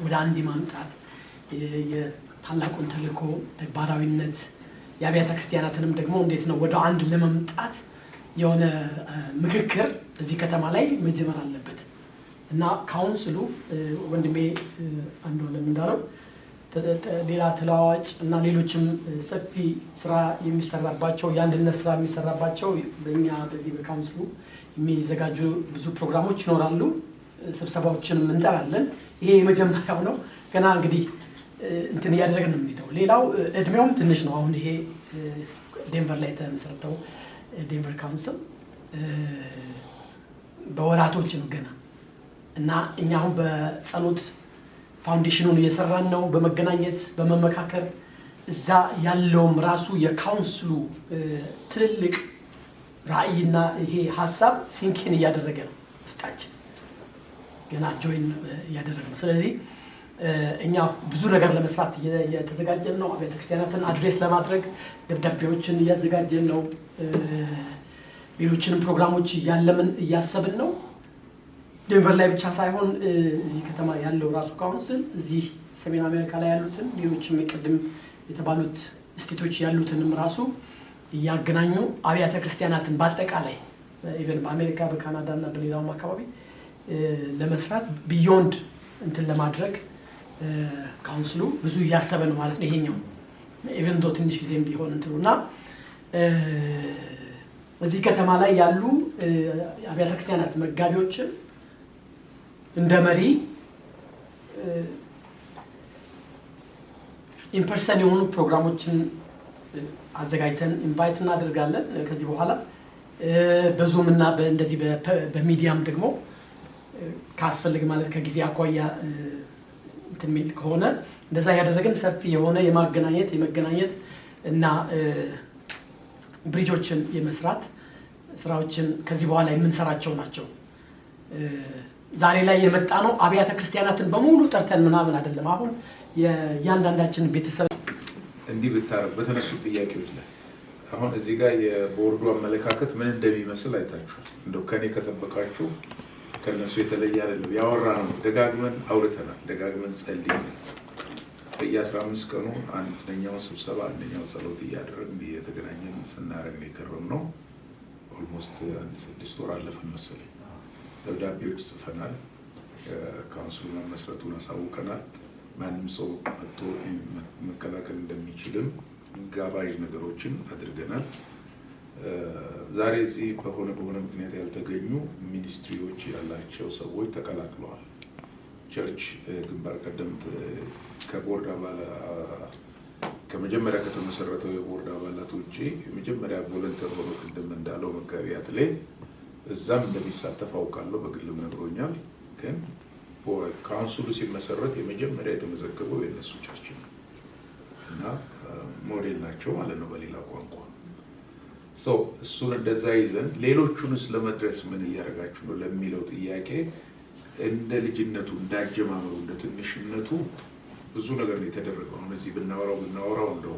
ወደ አንድ ማምጣት የታላቁን ተልእኮ ተግባራዊነት የአብያተ ክርስቲያናትንም ደግሞ እንዴት ነው ወደ አንድ ለመምጣት የሆነ ምክክር እዚህ ከተማ ላይ መጀመር አለበት እና ካውንስሉ ወንድሜ አንዱ ለምንዳረው ሌላ ተለዋዋጭ እና ሌሎችም ሰፊ ስራ የሚሰራባቸው የአንድነት ስራ የሚሰራባቸው በእኛ በዚህ በካውንስሉ የሚዘጋጁ ብዙ ፕሮግራሞች ይኖራሉ። ስብሰባዎችንም እንጠራለን። ይሄ የመጀመሪያው ነው። ገና እንግዲህ እንትን እያደረግን ነው የሚሄደው። ሌላው እድሜውም ትንሽ ነው። አሁን ይሄ ዴንቨር ላይ የተመሰረተው ዴንቨር ካውንስል በወራቶች ነው ገና እና እኛ አሁን በጸሎት ፋውንዴሽኑን እየሰራን ነው። በመገናኘት በመመካከር እዛ ያለውም ራሱ የካውንስሉ ትልልቅ ራዕይና ይሄ ሀሳብ ሲንኪን እያደረገ ነው ውስጣችን ገና ጆይን እያደረገ ነው። ስለዚህ እኛ ብዙ ነገር ለመስራት እየተዘጋጀን ነው። አብያተ ክርስቲያናትን አድሬስ ለማድረግ ደብዳቤዎችን እያዘጋጀን ነው። ሌሎችንም ፕሮግራሞች እያለምን እያሰብን ነው። ዴንቨር ላይ ብቻ ሳይሆን እዚህ ከተማ ያለው ራሱ ካውንስል እዚህ ሰሜን አሜሪካ ላይ ያሉትን ሌሎችም ቅድም የተባሉት ስቴቶች ያሉትንም ራሱ እያገናኙ አብያተ ክርስቲያናትን በአጠቃላይ ኢቨን በአሜሪካ በካናዳ እና በሌላውም አካባቢ ለመስራት ቢዮንድ እንትን ለማድረግ ካውንስሉ ብዙ እያሰበ ነው ማለት ነው። ይሄኛው ኢቨን ዶ ትንሽ ጊዜም ቢሆን እንትኑና እዚህ ከተማ ላይ ያሉ አብያተ ክርስቲያናት መጋቢዎችን እንደ መሪ ኢምፐርሰን የሆኑ ፕሮግራሞችን አዘጋጅተን ኢንቫይት እናደርጋለን። ከዚህ በኋላ በዙም እና እንደዚህ በሚዲያም ደግሞ ካስፈልግ ማለት ከጊዜ አኳያ እንትን የሚል ከሆነ እንደዛ ያደረግን ሰፊ የሆነ የመገናኘት እና ብሪጆችን የመስራት ስራዎችን ከዚህ በኋላ የምንሰራቸው ናቸው ዛሬ ላይ የመጣ ነው አብያተ ክርስቲያናትን በሙሉ ጠርተን ምናምን አይደለም። አሁን የእያንዳንዳችን ቤተሰብ እንዲህ ብታረግ በተነሱ ጥያቄዎች ላይ አሁን እዚህ ጋር የቦርዱ አመለካከት ምን እንደሚመስል አይታችኋል። እንደው ከኔ ከጠበቃችሁ ከነሱ የተለየ አይደለም። ያወራ ነው ደጋግመን አውርተናል፣ ደጋግመን ጸልየናል። በየ15 ቀኑ አንደኛው ስብሰባ አንደኛው ጸሎት እያደረግን እየተገናኘን ስናደርግ ነው የከረምነው። ኦልሞስት 6 ወር አለፈን መሰለኝ። ደብዳቤዎች ጽፈናል፣ ካውንስሉ መመስረቱን አሳውቀናል። ማንም ሰው መጥቶ መከላከል እንደሚችልም ጋባዥ ነገሮችን አድርገናል። ዛሬ እዚህ በሆነ ምክንያት ያልተገኙ ሚኒስትሪዎች ያላቸው ሰዎች ተቀላቅለዋል። ቸርች ግንባር ቀደምት ከቦርድ ከመጀመሪያ ከተመሰረተው የቦርድ አባላት ውጭ የመጀመሪያ ቮለንተር ሆኖ ቅድም እንዳለው መጋቢያት ላይ እዛም እንደሚሳተፍ አውቃለሁ፣ በግልም ነግሮኛል። ግን ካውንስሉ ሲመሰረት የመጀመሪያ የተመዘገበው የነሱ ቸርች ነው እና ሞዴል ናቸው ማለት ነው በሌላ ቋንቋ። እሱን እንደዛ ይዘን ሌሎቹንስ ለመድረስ ምን እያደረጋችሁ ነው ለሚለው ጥያቄ እንደ ልጅነቱ እንዳጀማመሩ እንደ ትንሽነቱ ብዙ ነገር ነው የተደረገው። አሁን እዚህ ብናወራው እንደው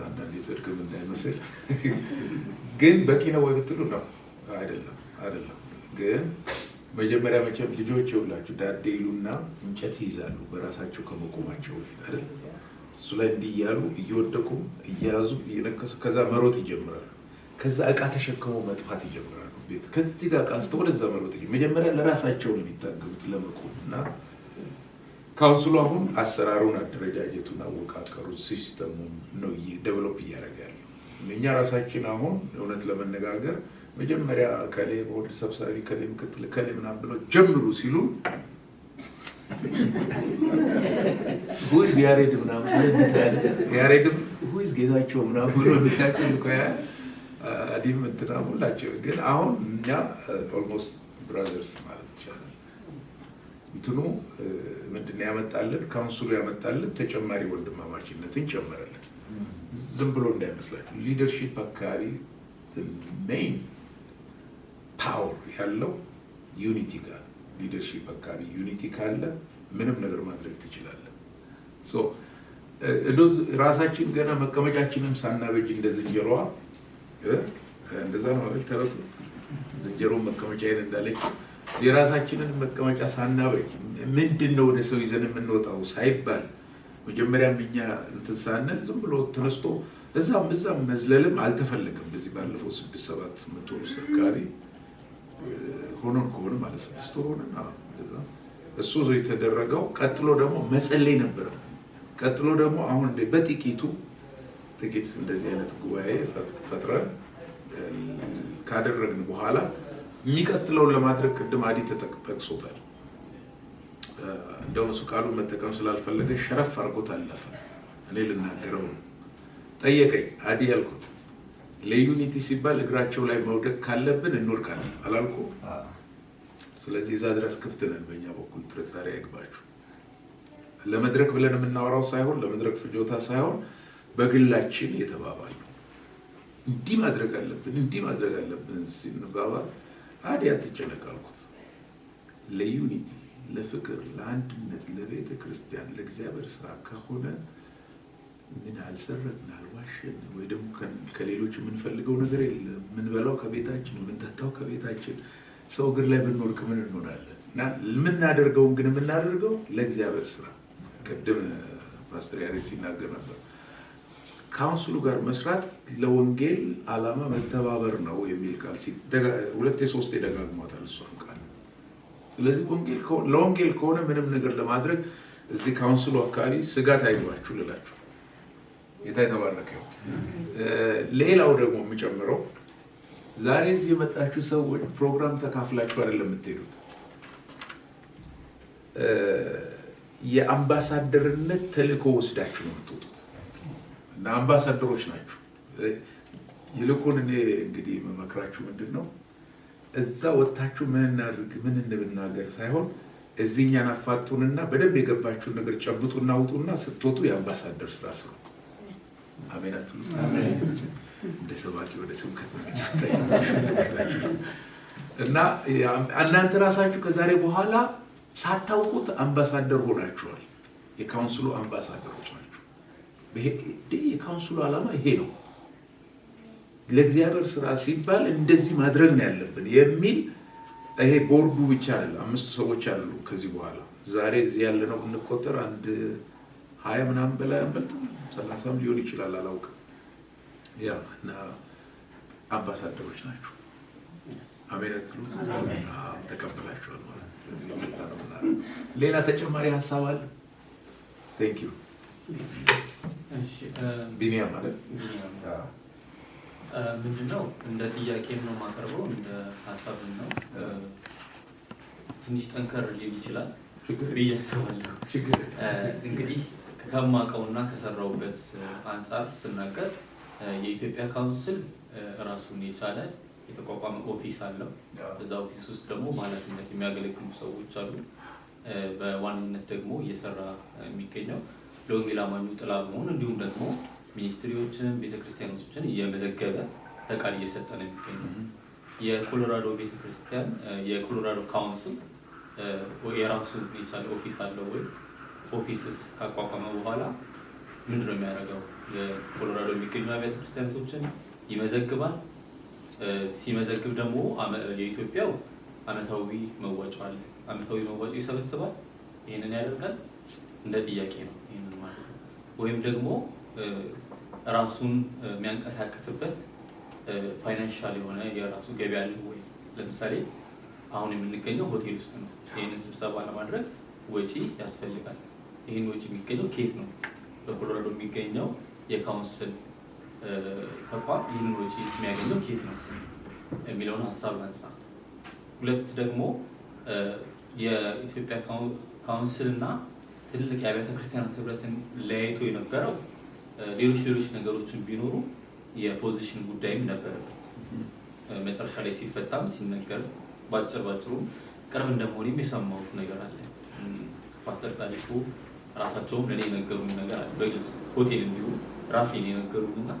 አንዳንድ የጽድቅም እንዳይመስል ግን በቂ ነው ወይ ብትሉ ነው አይደለም። ግን መጀመሪያ መቼም ልጆች ይውላችሁ ዳዴ ይሉና እንጨት ይይዛሉ በራሳቸው ከመቆማቸው በፊት አይደል? እሱ ላይ እንዲህ እያሉ እየወደቁም እያያዙ እየነከሱ ከዛ መሮጥ ይጀምራሉ። ከዛ እቃ ተሸክመው መጥፋት ይጀምራሉ። ቤት ከዚህ ጋር እቃ አንስተው ወደዛ መሮጥ መጀመሪያ ለራሳቸው ነው የሚታገሉት ለመቆም እና ካውንስሉ አሁን አሰራሩን፣ አደረጃጀቱን፣ አወቃቀሩን፣ ሲስተሙን ነው ዴቨሎፕ እያደረገ ያለው። እኛ ራሳችን አሁን እውነት ለመነጋገር መጀመሪያ ከሌ ቦርድ ሰብሳቢ ከሌ ምክትል ከሌ ምናምን ብለው ጀምሩ ሲሉ ሁይዝ ያሬድ ምናምን ያሬድም ሁይዝ ጌታቸው ምናምን ብሎ ልታቸው ልቆያ አዲም እንትና ሁላቸው። ግን አሁን እኛ ኦልሞስት ብራዘርስ ማለት ይቻላል። እንትኑ ምንድን ነው ያመጣልን? ካውንስሉ ያመጣልን ተጨማሪ ወንድማማችነትን ጨመረልን። ዝም ብሎ እንዳይመስላችሁ ሊደርሺፕ አካባቢ ሜይን ፓወር ያለው ዩኒቲ ጋር ሊደርሺፕ አካባቢ ዩኒቲ ካለ ምንም ነገር ማድረግ ትችላለህ። ራሳችን ገና መቀመጫችንም ሳናበጅ እንደ ዝንጀሮዋ እንደዛ ነው አይደል ተረቱ? ዝንጀሮ መቀመጫዬን እንዳለች የራሳችንን መቀመጫ ሳናበጅ ምንድነው ወደ ሰው ይዘን የምንወጣው ሳይባል መጀመሪያም እኛ እንትን ሳንል ዝም ብሎ ተነስቶ እዛም መዝለልም አልተፈለገም። በዚህ ባለፈው 6-7 ወር አካባቢ ሆኖን ከሆነ ማለት 6 ወር ሆነና እሱ ዘው የተደረገው። ቀጥሎ ደግሞ መጸለይ ነበር። ቀጥሎ ደግሞ አሁን በጥቂት እንደዚህ አይነት ጉባኤ ፈጥረን ካደረግን በኋላ የሚቀጥለውን ለማድረግ ቅድም አዲ ተጠቅሶታል። እንደውም እሱ ቃሉን መጠቀም ስላልፈለገ ሸረፍ አድርጎት አለፈ። እኔ ልናገረው ነው። ጠየቀኝ አዲ ያልኩት ለዩኒቲ ሲባል እግራቸው ላይ መውደቅ ካለብን እንወድቃለን አላልኩ? ስለዚህ እዛ ድረስ ክፍት ነን። በእኛ በኩል ጥርጣሬ አይግባችሁ። ለመድረክ ብለን የምናወራው ሳይሆን ለመድረክ ፍጆታ ሳይሆን በግላችን የተባባል እንዲህ ማድረግ አለብን ሲንባባል አዲ አትጨነቅ አልኩት። ለዩኒቲ፣ ለፍቅር፣ ለአንድነት፣ ለቤተ ክርስቲያን፣ ለእግዚአብሔር ስራ ከሆነ ምን አልሰረቅን አልዋሸን ወይ ደግሞ ከሌሎች የምንፈልገው ነገር የለም። የምንበላው ከቤታችን፣ የምንጠጣው ከቤታችን። ሰው እግር ላይ ብንወድቅ ምን እንሆናለን? እና የምናደርገውን ግን የምናደርገው ለእግዚአብሔር ስራ። ቅድም ፓስተር ያሬድ ሲናገር ነበር ካውንስሉ ጋር መስራት ለወንጌል ዓላማ መተባበር ነው የሚል ቃል 2-3 ደጋግሟታል እሷን ቃል። ስለዚህ ለወንጌል ከሆነ ምንም ነገር ለማድረግ እዚህ ካውንስሉ አካባቢ ስጋት አይግባችሁ ልላችሁ። ጌታ የተባረከ ይሁን። ሌላው ደግሞ የሚጨምረው ዛሬ እዚህ የመጣችሁ ሰዎች ፕሮግራም ተካፍላችሁ አይደለም የምትሄዱት። የአምባሳደርነት ተልእኮ ወስዳችሁ ነው የምትወጡት እና አምባሳደሮች ናችሁ። ይልቁን እኔ እንግዲህ መመክራችሁ ምንድን ነው እዛ ወጥታችሁ ምን እናድርግ ምን እንብናገር ሳይሆን እዚህኛን አፋጡንና በደንብ የገባችሁን ነገር ጨብጡና አውጡና ስትወጡ የአምባሳደር ስራ ስሩ። አሜን አትሉ? እንደ ሰባኪ ወደ ስብከት ነው የሚታየው። እና እናንተ ራሳችሁ ከዛሬ በኋላ ሳታውቁት አምባሳደር ሆናችኋል። የካውንስሉ አምባሳደሮች ናቸው። የካውንስሉ ዓላማ ይሄ ነው። ለእግዚአብሔር ስራ ሲባል እንደዚህ ማድረግ ነው ያለብን የሚል ይሄ ቦርዱ ብቻ አይደለም። 5 ሰዎች አሉ። ከዚህ በኋላ ዛሬ እዚህ ያለነው ብንቆጠር አንድ 20 ምናምን በላይ አንበልጥም፣ 30 ሊሆን ይችላል አላውቅም። ያ እና አምባሳደሮች ናቸው። አሜን አትሉ? ተቀበላችኋል ማለት ነው። ሌላ ተጨማሪ ሀሳብ አለ? ቴንክ ዩ ቢኒያም ማለት ምንድነው እንደ ጥያቄም ነው የማቀርበው፣ እንደ ሀሳብም ነው። ትንሽ ጠንከር ሊል ይችላል ብዬ አስባለሁ። እንግዲህ ከማውቀውና ከሰራውበት አንጻር ስናገር የኢትዮጵያ ካውንስል ራሱን የቻለ የተቋቋመ ኦፊስ አለው። በዛ ኦፊስ ውስጥ ደግሞ በኃላፊነት የሚያገለግሉ ሰዎች አሉ። በዋነኝነት ደግሞ እየሰራ የሚገኘው ለወንጌል አማኙ ጥላ በመሆን እንዲሁም ደግሞ ሚኒስትሪዎችን፣ ቤተክርስቲያኖችን እየመዘገበ ፈቃድ እየሰጠ ነው የሚገኘው። የኮሎራዶ ቤተክርስቲያን የኮሎራዶ ካውንስል የራሱ የቻለ ኦፊስ አለው ወይ? ኦፊስስ ካቋቋመ በኋላ ምንድነው የሚያደርገው? የኮሎራዶ የሚገኙ አብያተ ክርስቲያኖችን ይመዘግባል። ሲመዘግብ ደግሞ የኢትዮጵያው አመታዊ መዋጮ አለ። አመታዊ መዋጮ ይሰበስባል። ይህንን ያደርጋል። እንደ ጥያቄ ነው ይህንን ማለት ነው። ወይም ደግሞ ራሱን የሚያንቀሳቅስበት ፋይናንሻል የሆነ የራሱ ገቢ አለ ወይ? ለምሳሌ አሁን የምንገኘው ሆቴል ውስጥ ነው። ይህንን ስብሰባ ለማድረግ ወጪ ያስፈልጋል። ይህን ወጪ የሚገኘው ኬት ነው? በኮሎራዶ የሚገኘው የካውንስል ተቋም ይህንን ወጪ የሚያገኘው ኬት ነው የሚለውን ሀሳብ ላንሳ። ሁለት ደግሞ የኢትዮጵያ ካውንስልና ትልቅ የአብያተ ክርስቲያናት ህብረትን ለያይቶ የነበረው ሌሎች ነገሮችን ቢኖሩ የፖዚሽን ጉዳይም ነበረበት። መጨረሻ ላይ ሲፈታም ሲነገር ባጭሩ ቅርብ እንደመሆኔም የሰማሁት ነገር አለ። ፓስተር ታሪኩ ራሳቸውም ለእኔ የነገሩኝ ነገር አለ። በግልጽ ሆቴል እንዲሁ ራፌን የነገሩኝና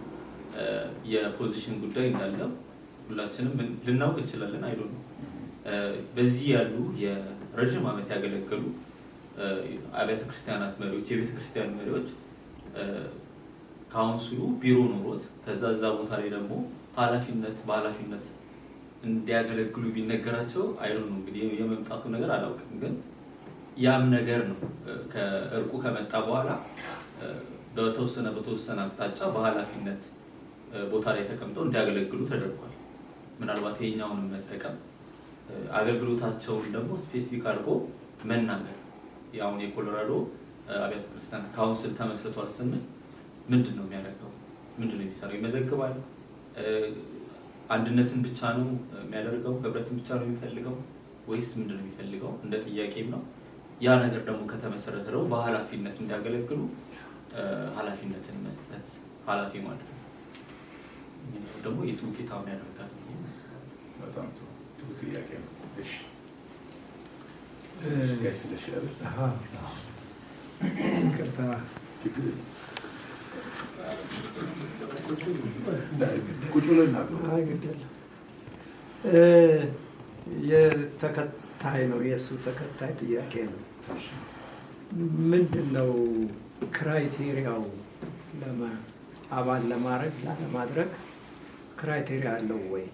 የፖዚሽን ጉዳይ እንዳለ ሁላችንም ልናውቅ እንችላለን። አይዶ ነው። በዚህ ያሉ የረዥም ዓመት ያገለገሉ አብያተ ክርስቲያናት መሪዎች፣ የቤተ ክርስቲያን መሪዎች ካውንስሉ ቢሮ ኖሮት ከዛ ቦታ ላይ ደግሞ በኃላፊነት እንዲያገለግሉ ቢነገራቸው አይዶ ነው። እንግዲህ የመምጣቱ ነገር አላውቅም፣ ግን ያም ነገር ነው ከእርቁ ከመጣ በኋላ በተወሰነ አቅጣጫ በኃላፊነት ቦታ ላይ ተቀምጠው እንዲያገለግሉ ተደርጓል። ምናልባት ይሄኛውን መጠቀም አገልግሎታቸውን ደግሞ ስፔሲፊክ አድርጎ መናገር። ያውን የኮሎራዶ አብያተ ክርስቲያን ካውንስል ተመስርቷል ስንል ምንድን ነው የሚያደርገው? ምንድን ነው የሚሰራው? ይመዘግባል? አንድነትን ብቻ ነው የሚያደርገው? ህብረትን ብቻ ነው የሚፈልገው ወይስ ምንድን ነው የሚፈልገው? እንደ ጥያቄም ነው። ያ ነገር ደግሞ ከተመሰረተ ደግሞ በኃላፊነት እንዲያገለግሉ ኃላፊነትን መስጠት፣ ኃላፊ ማድረግ ደግሞ ውጤታማ ያደርጋል። በጣም ጥሩ ጥያቄ ነው። እሺ ይቅርታ ቁጭ ብለን የተከታይ ነው የእሱ ተከታይ ጥያቄ ነው። ምንድን ነው ክራይቴሪያው አባል ለማድረግ ላለማድረግ ክራይቴሪያ አለው ወይ?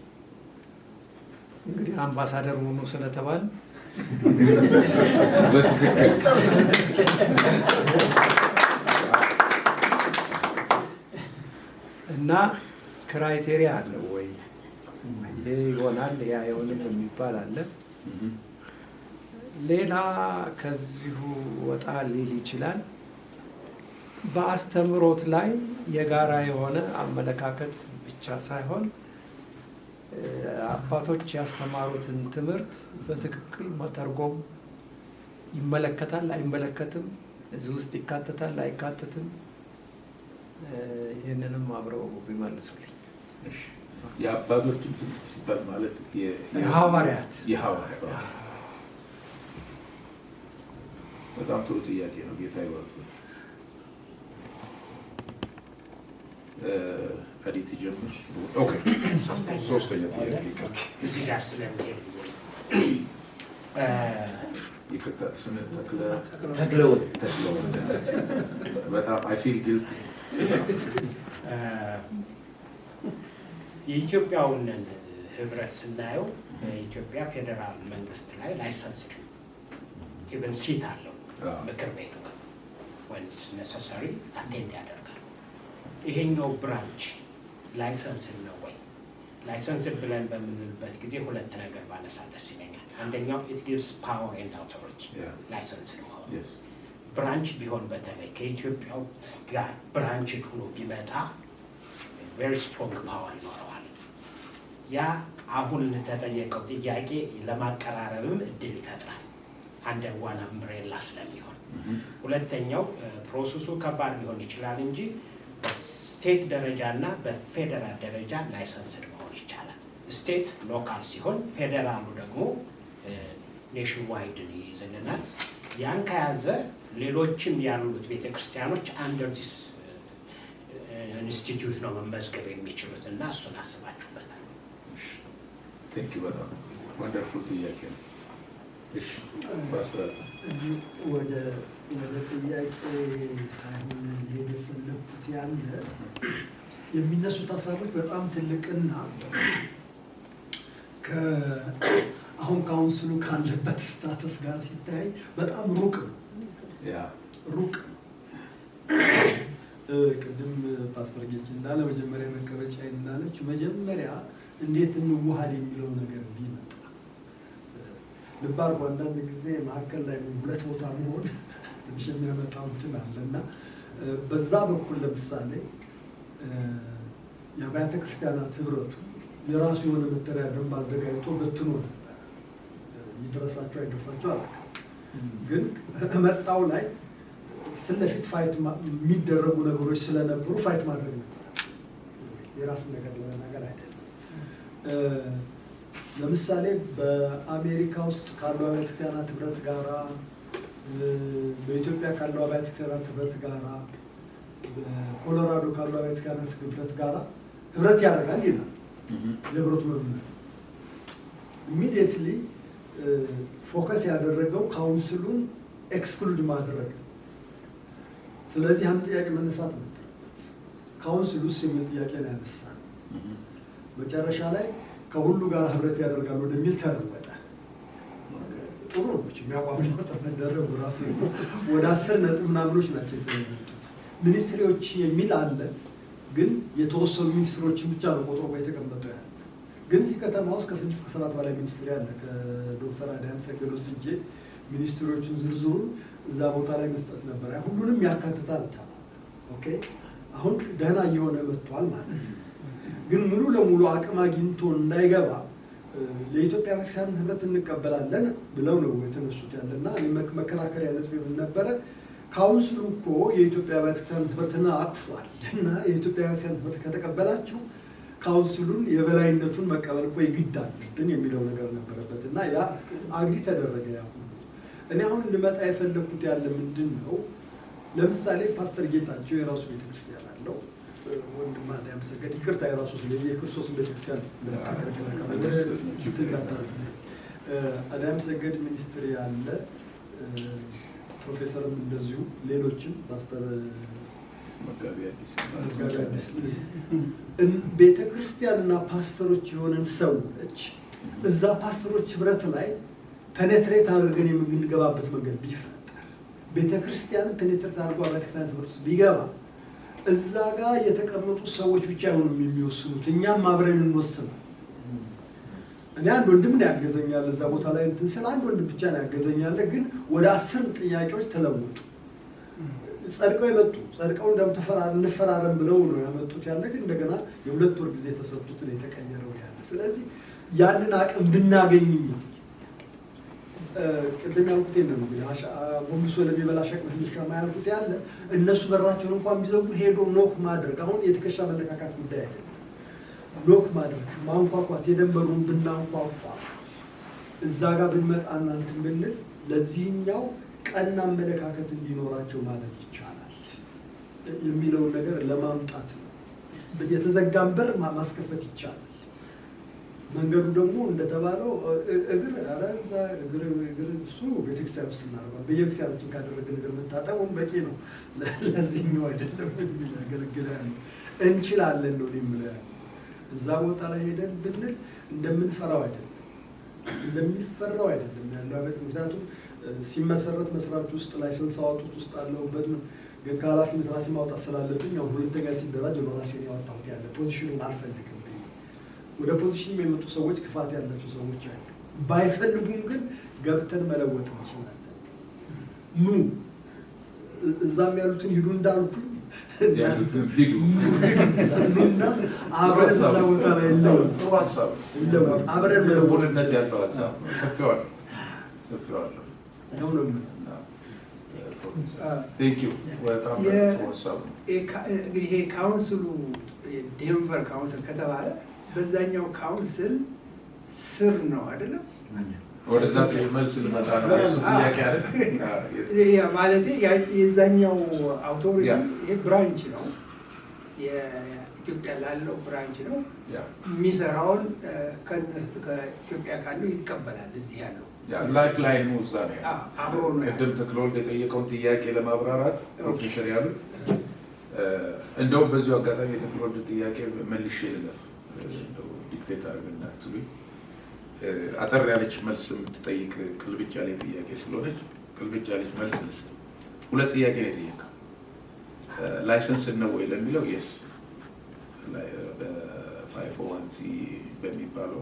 እንግዲህ አምባሳደር ሆኖ ስለተባለ እና ክራይቴሪያ አለው ወይ? ይሄ ይሆናል ያ አይሆንም የሚባል አለ። ሌላ ከዚሁ ወጣ ሊል ይችላል። በአስተምሮት ላይ የጋራ የሆነ አመለካከት ብቻ ሳይሆን አባቶች ያስተማሩትን ትምህርት በትክክል መተርጎም ይመለከታል አይመለከትም፣ እዚህ ውስጥ ይካተታል አይካተትም፣ ይህንንም አብረው ቢመልሱልኝ። የአባቶችን ትምህርት ሲባል ማለት የሐዋርያት በጣም ጥሩ ጥያቄ ነው። ጌታ ይባርክ። አዲት ጀምር። ኦኬ ሶስተኛ ጥያቄ እዚህ ጋር ስለሚሄድ ይቅርታ ስነ ተክለወልድ በጣም አይ ፊል ጊልቲ የኢትዮጵያውን ህብረት ስናየው በኢትዮጵያ ፌዴራል መንግስት ላይ ላይሰንስ ኢቨን ሲት አለው ምክር ቤቱ when it's necessary አቴንድ ያደርጋል። ይሄኛው ብራንች ላይሰንስ ነው ወይ? ላይሰንስ ብለን በምንልበት ጊዜ ሁለት ነገር ባነሳ ደስ ይለኛል። አንደኛው it gives power and authority ላይሰንስ ነው። ብራንች ቢሆን በተለይ ከኢትዮጵያ ጋር ብራንች ሆኖ ቢመጣ very strong power ይኖረዋል። ያ አሁን ለተጠየቀው ጥያቄ ለማቀራረብም እድል ይፈጥራል አንደር ዋን አምብሬላ ስለሚሆን። ሁለተኛው ፕሮሰሱ ከባድ ሊሆን ይችላል እንጂ በስቴት ደረጃ እና በፌደራል ደረጃ ላይሰንስድ መሆን ይቻላል። ስቴት ሎካል ሲሆን ፌደራሉ ደግሞ ኔሽን ዋይድን ይይዝልናል። ያን ከያዘ ሌሎችም ያሉት ቤተክርስቲያኖች አንደር ዲስ ኢንስቲትዩት ነው መመዝገብ የሚችሉት እና እሱን አስባችሁበታል? ቴንክ ዩ በጣም ወንደርፉል ጥያቄ ነው። እሺ ወደ ጥያቄ ሳይሆን ሊሄድ የፈለኩት ያለ የሚነሱት ሀሳቦች በጣም ትልቅና አሁን ካውንስሉ ካለበት ስታተስ ጋር ሲታይ በጣም ሩቅ ነው። ሩቅ ቅድም ፓስተር ጌች እንዳለ መጀመሪያ መቀበጫ እንዳለች መጀመሪያ እንዴት እንዋሃድ የሚለው ነገር ቢመጣ ልብ አድርጎ አንዳንድ ጊዜ መካከል ላይ ሁለት ቦታ መሆን ትንሽ የሚያመጣው እንትን አለ እና በዛ በኩል ለምሳሌ የአብያተ ክርስቲያናት ህብረቱ የራሱ የሆነ መጠሪያ ደንብ አዘጋጅቶ በትኖ ነበር። ይደረሳቸው አይደረሳቸው አላውቅም፣ ግን መጣው ላይ ፊት ለፊት ፋይት የሚደረጉ ነገሮች ስለነበሩ ፋይት ማድረግ ነበር። የራስን ነገር ለመናገር አይደለም። ለምሳሌ በአሜሪካ ውስጥ ካሉ አብያተ ክርስቲያናት ህብረት ጋራ፣ በኢትዮጵያ ካሉ አብያተ ክርስቲያናት ህብረት ጋራ፣ በኮሎራዶ ካሉ አብያተ ክርስቲያናት ህብረት ጋራ ህብረት ያደርጋል ይላል የህብረቱ መምሪያ። ኢሚዲየትሊ ፎከስ ያደረገው ካውንስሉን ኤክስክሉድ ማድረግ። ስለዚህ አንድ ጥያቄ መነሳት ነበረበት። ካውንስሉ ውስጥ የሚል ጥያቄ ነው ያነሳል። መጨረሻ ላይ ከሁሉ ጋር ህብረት ያደርጋሉ ወደሚል ተለወጠ። ጥሩ ነው የሚያቋም ለውጥ መደረጉ ራሱ ወደ 10 ነጥብ ምናምኖች ናቸው የተለወጡት። ሚኒስትሪዎች የሚል አለ፣ ግን የተወሰኑ ሚኒስትሮችን ብቻ ነው ቆጥሮ የተቀመጠው ያለ። ግን እዚህ ከተማ ውስጥ ከ6 እስከ 7 በላይ ሚኒስትሪ አለ። ከዶክተር አዳም ሰገድ ወስጄ ሚኒስትሮቹን ዝርዝሩን እዛ ቦታ ላይ መስጠት ነበር። ሁሉንም ያካትታል ተባለ። ኦኬ አሁን ደህና እየሆነ መጥቷል ማለት ነው። ግን ሙሉ ለሙሉ አቅም አግኝቶ እንዳይገባ የኢትዮጵያ ቤተክርስቲያን ህብረት እንቀበላለን ብለው ነው የተነሱት ያለና መከራከሪያ ነጥብ ነበረ። ካውንስሉ እኮ የኢትዮጵያ ቤተክርስቲያን ህብረትን አቅፏል እና የኢትዮጵያ ቤተክርስቲያን ህብረት ከተቀበላቸው ካውንስሉን የበላይነቱን መቀበል እኮ ይግድ አለብን የሚለው ነገር ነበረበት እና ያ አግሪ ተደረገ። ያ ሁሉ እኔ አሁን ልመጣ የፈለኩት ያለ ምንድን ነው፣ ለምሳሌ ፓስተር ጌታቸው የራሱ ቤተክርስቲያን አለው። ወንድም አዳም ሰገድ ይቅርታ የራሱ ስለዚህ የክርስቶስ ቤተክርስቲያን አዳም ሰገድ ሚኒስትሪ አለ፣ ፕሮፌሰርም እንደዚሁ፣ ሌሎችም ፓስተር መጋቢ አዲስ ቤተክርስቲያንና ፓስተሮች የሆነን ሰዎች እዛ ፓስተሮች ህብረት ላይ ፔኔትሬት አድርገን የምንገባበት መንገድ ቢፈጠር፣ ቤተክርስቲያን ፔኔትሬት አድርጎ ቤተክርስቲያን ህብረት ቢገባ እዛ ጋር የተቀመጡ ሰዎች ብቻ አይሆኑም የሚወስኑት፣ እኛም አብረን እንወስናል። እኔ አንድ ወንድም ነው ያገዘኛል እዛ ቦታ ላይ እንትን ስለ አንድ ወንድም ብቻ ነው ያገዘኛል። ግን ወደ 10 ጥያቄዎች ተለወጡ። ጸድቀው የመጡ ጸድቀው እንፈራረም ብለው ነው ያመጡት ያለ። ግን እንደገና የ2 ወር ጊዜ ተሰጥቶት ነው የተቀየረው ያለ። ስለዚህ ያንን አቅም ብናገኝ ቅድም ያልኩት ነው እንግዲህ ጎንብሶ ለሚበላ ሸክም ትንሻማ ያልኩት ያለ እነሱ በራቸውን እንኳን ቢዘጉ ሄዶ ኖክ ማድረግ አሁን የትከሻ መለካካት ጉዳይ አይደለም። ኖክ ማድረግ ማንኳኳት፣ የደንበሩን ብናንኳኳ እዛ ጋር ብንመጣና እንትን ብንል ለዚህኛው ቀና አመለካከት እንዲኖራቸው ማለት ይቻላል የሚለውን ነገር ለማምጣት ነው። የተዘጋን በር ማስከፈት ይቻላል። መንገዱ ደግሞ እንደተባለው እግር እሱ ቤተክርስቲያን ውስጥ እናደርጋለን። በየቤተክርስቲያናችን ካደረግን እግር መታጠቡን በቂ ነው። ለዚህኛው አይደለም የሚያገለግለን እንችላለን ነው የምልህ። እዛ ቦታ ላይ ሄደን ብንል እንደምንፈራው አይደለም ያለው። ምክንያቱም ሲመሰረት መስራች ውስጥ ላይሰንስ አወጡት ውስጥ አለሁበት ነው። ግን ከኃላፊነት ራሴ ማውጣት ስላለብኝ ያው ሁለተኛ ሲደራጅ ነው ራሴን ያወጣሁት ያለ ፖዚሽኑን አልፈልግም። ወደ ፖዚሽን የመጡ ሰዎች ክፋት ያላቸው ሰዎች አሉ። ባይፈልጉም ግን ገብተን መለወጥ እንችላለን። ኑ እዛም ያሉትን ሂዱ እንዳልኩኝ ኑና አብረን እዛ ቦታ ላይ አብረን ለቡድነት ያለው ሀሳብ ሰፊዋለሁ ነው። እንግዲህ ይሄ ካውንስሉ ዴንቨር ካውንስል ከተባለ በዛኛው ካውንስል ስር ነው አይደለም? ወደዛ መልስ ልመጣ ነው። ጥያቄ አይደል? ማለት የዛኛው አውቶሪቲ ይሄ ብራንች ነው፣ የኢትዮጵያ ላለው ብራንች ነው። የሚሰራውን ከኢትዮጵያ ካለው ይቀበላል። እዚህ ያለው ላይፍ ላይን ነው እዛ ነው አብሮ ነው። ቅድም ተክሎወልድ የጠየቀውን ጥያቄ ለማብራራት ፕሮፌሰር ያሉት እንደውም በዚሁ አጋጣሚ የተክሎወልድ ጥያቄ መልሼ ልለፍ ዲክቴት አድርገና ትሉኝ አጠር ያለች መልስ የምትጠይቅ ቅልብጭ ያለ ጥያቄ ስለሆነች ቅልብጭ ያለች መልስ ልስጥ። ሁለት ጥያቄ ነው የጠየቀው። ላይሰንስ ነው ወይ ለሚለው የስ በ501 በሚባለው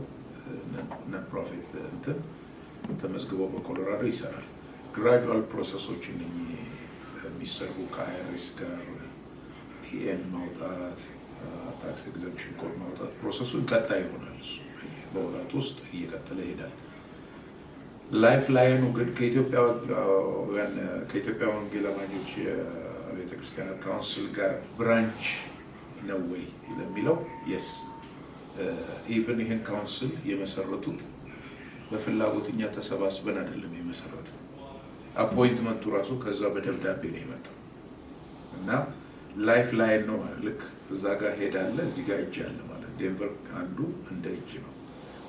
ነን ፕሮፊት እንትን ተመዝግቦ በኮሎራዶ ይሰራል። ግራጁዋል ፕሮሰሶችን የሚሰሩ ከአይአርኤስ ጋር ኢኤን ማውጣት፣ ታክስ ኤግዘምፕሽን ኮድ ማውጣት ፕሮሰሱን ቀጣይ ይሆናል። እሱ በወራት ውስጥ እየቀጠለ ይሄዳል። ላይፍ ላይኑ ግን ከኢትዮጵያ ወንጌል አማኞች ቤተክርስቲያናት ካውንስል ጋር ብራንች ነው ወይ ለሚለው የስ ኢቨን ይህን ካውንስል የመሰረቱት በፍላጎት እኛ ተሰባስበን አይደለም የመሰረተው። አፖይንትመንቱ ራሱ ከዛ በደብዳቤ ነው የመጣው እና ላይፍ ላይን ነው ማለት ልክ እዛ ጋር ሄዳለ እዚህ ጋር እጅ አለ ማለት ዴንቨር አንዱ እንደ እጅ ነው።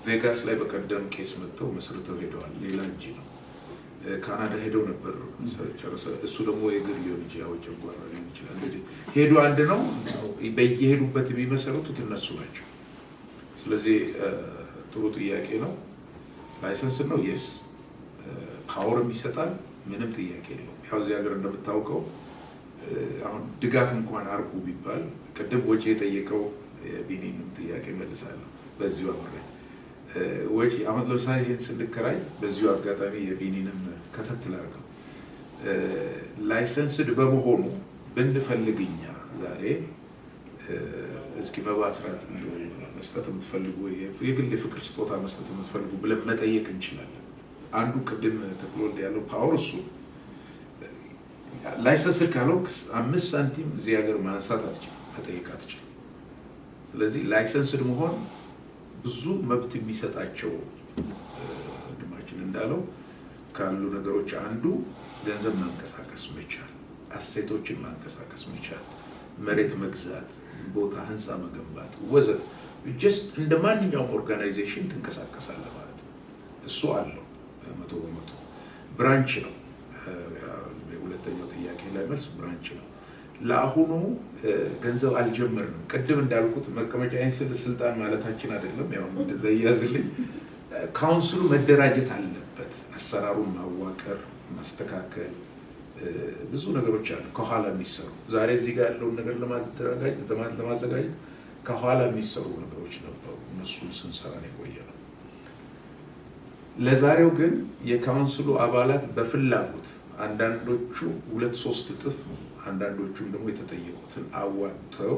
ቬጋስ ላይ በቀደም ኬስ መጥተው መስርተው ሄደዋል። ሌላ እጅ ነው። ካናዳ ሄደው ነበር ጨርሰ እሱ ደግሞ የግል ሊሆን ይችላል፣ ጨጓራ ሊሆን ይችላል። እንደዚህ ሄዱ አንድ ነው። በየሄዱበት የሚመሰረቱት እነሱ ናቸው። ስለዚህ ጥሩ ጥያቄ ነው። ላይሰንስ ነው የስ ፓወርም ይሰጣል። ምንም ጥያቄ የለውም። ያው እዚህ ሀገር እንደምታውቀው አሁን ድጋፍ እንኳን አርጉ ቢባል ቅድም ወጪ የጠየቀው ቢኒንም ጥያቄ መልሳለሁ በዚሁ አብሬ ወጪ አሁን ለምሳሌ ይህን ስንከራይ በዚሁ አጋጣሚ የቢኒንም ከተትል አድርገው ላይሰንስድ በመሆኑ ብንፈልግኛ ዛሬ እስኪ መባ ስርዓት መስጠት የምትፈልጉ የግል የፍቅር ስጦታ መስጠት የምትፈልጉ ብለን መጠየቅ እንችላለን። አንዱ ቅድም ተክሎወልድ ያለው ፓወር እሱ ላይሰንስ ካለው 5 ሳንቲም እዚህ ሀገር ማንሳት አትችልም፣ መጠየቅ አትችልም። ስለዚህ ላይሰንስድ መሆን ብዙ መብት የሚሰጣቸው ወንድማችን እንዳለው ካሉ ነገሮች አንዱ ገንዘብ ማንቀሳቀስ መቻል፣ አሴቶችን ማንቀሳቀስ መቻል፣ መሬት መግዛት፣ ቦታ ህንፃ መገንባት ወዘት ጀስት እንደ ማንኛውም ኦርጋናይዜሽን ትንቀሳቀሳለህ ማለት ነው። እሱ አለው 100% ብራንች ነው። ሁለተኛው ጥያቄ ላይ መልስ ብራንች ነው። ለአሁኑ ገንዘብ አልጀመርንም። ቅድም እንዳልኩት መቀመጫዬን ስልጣን ማለታችን አይደለም። ያው እንደዛ እያዝልኝ ካውንስሉ መደራጀት አለበት። አሰራሩን ማዋቀር፣ ማስተካከል ብዙ ነገሮች አሉ ከኋላ የሚሰሩ። ዛሬ እዚህ ጋር ያለውን ነገር ለማዘጋጀት ከኋላ የሚሰሩ ነገሮች ነበሩ። እነሱን ስንሰራ ነው የቆየ ነው። ለዛሬው ግን የካውንስሉ አባላት በፍላጎት አንዳንዶቹ 2-3 እጥፍ አንዳንዶቹም ደግሞ የተጠየቁትን አዋጥተው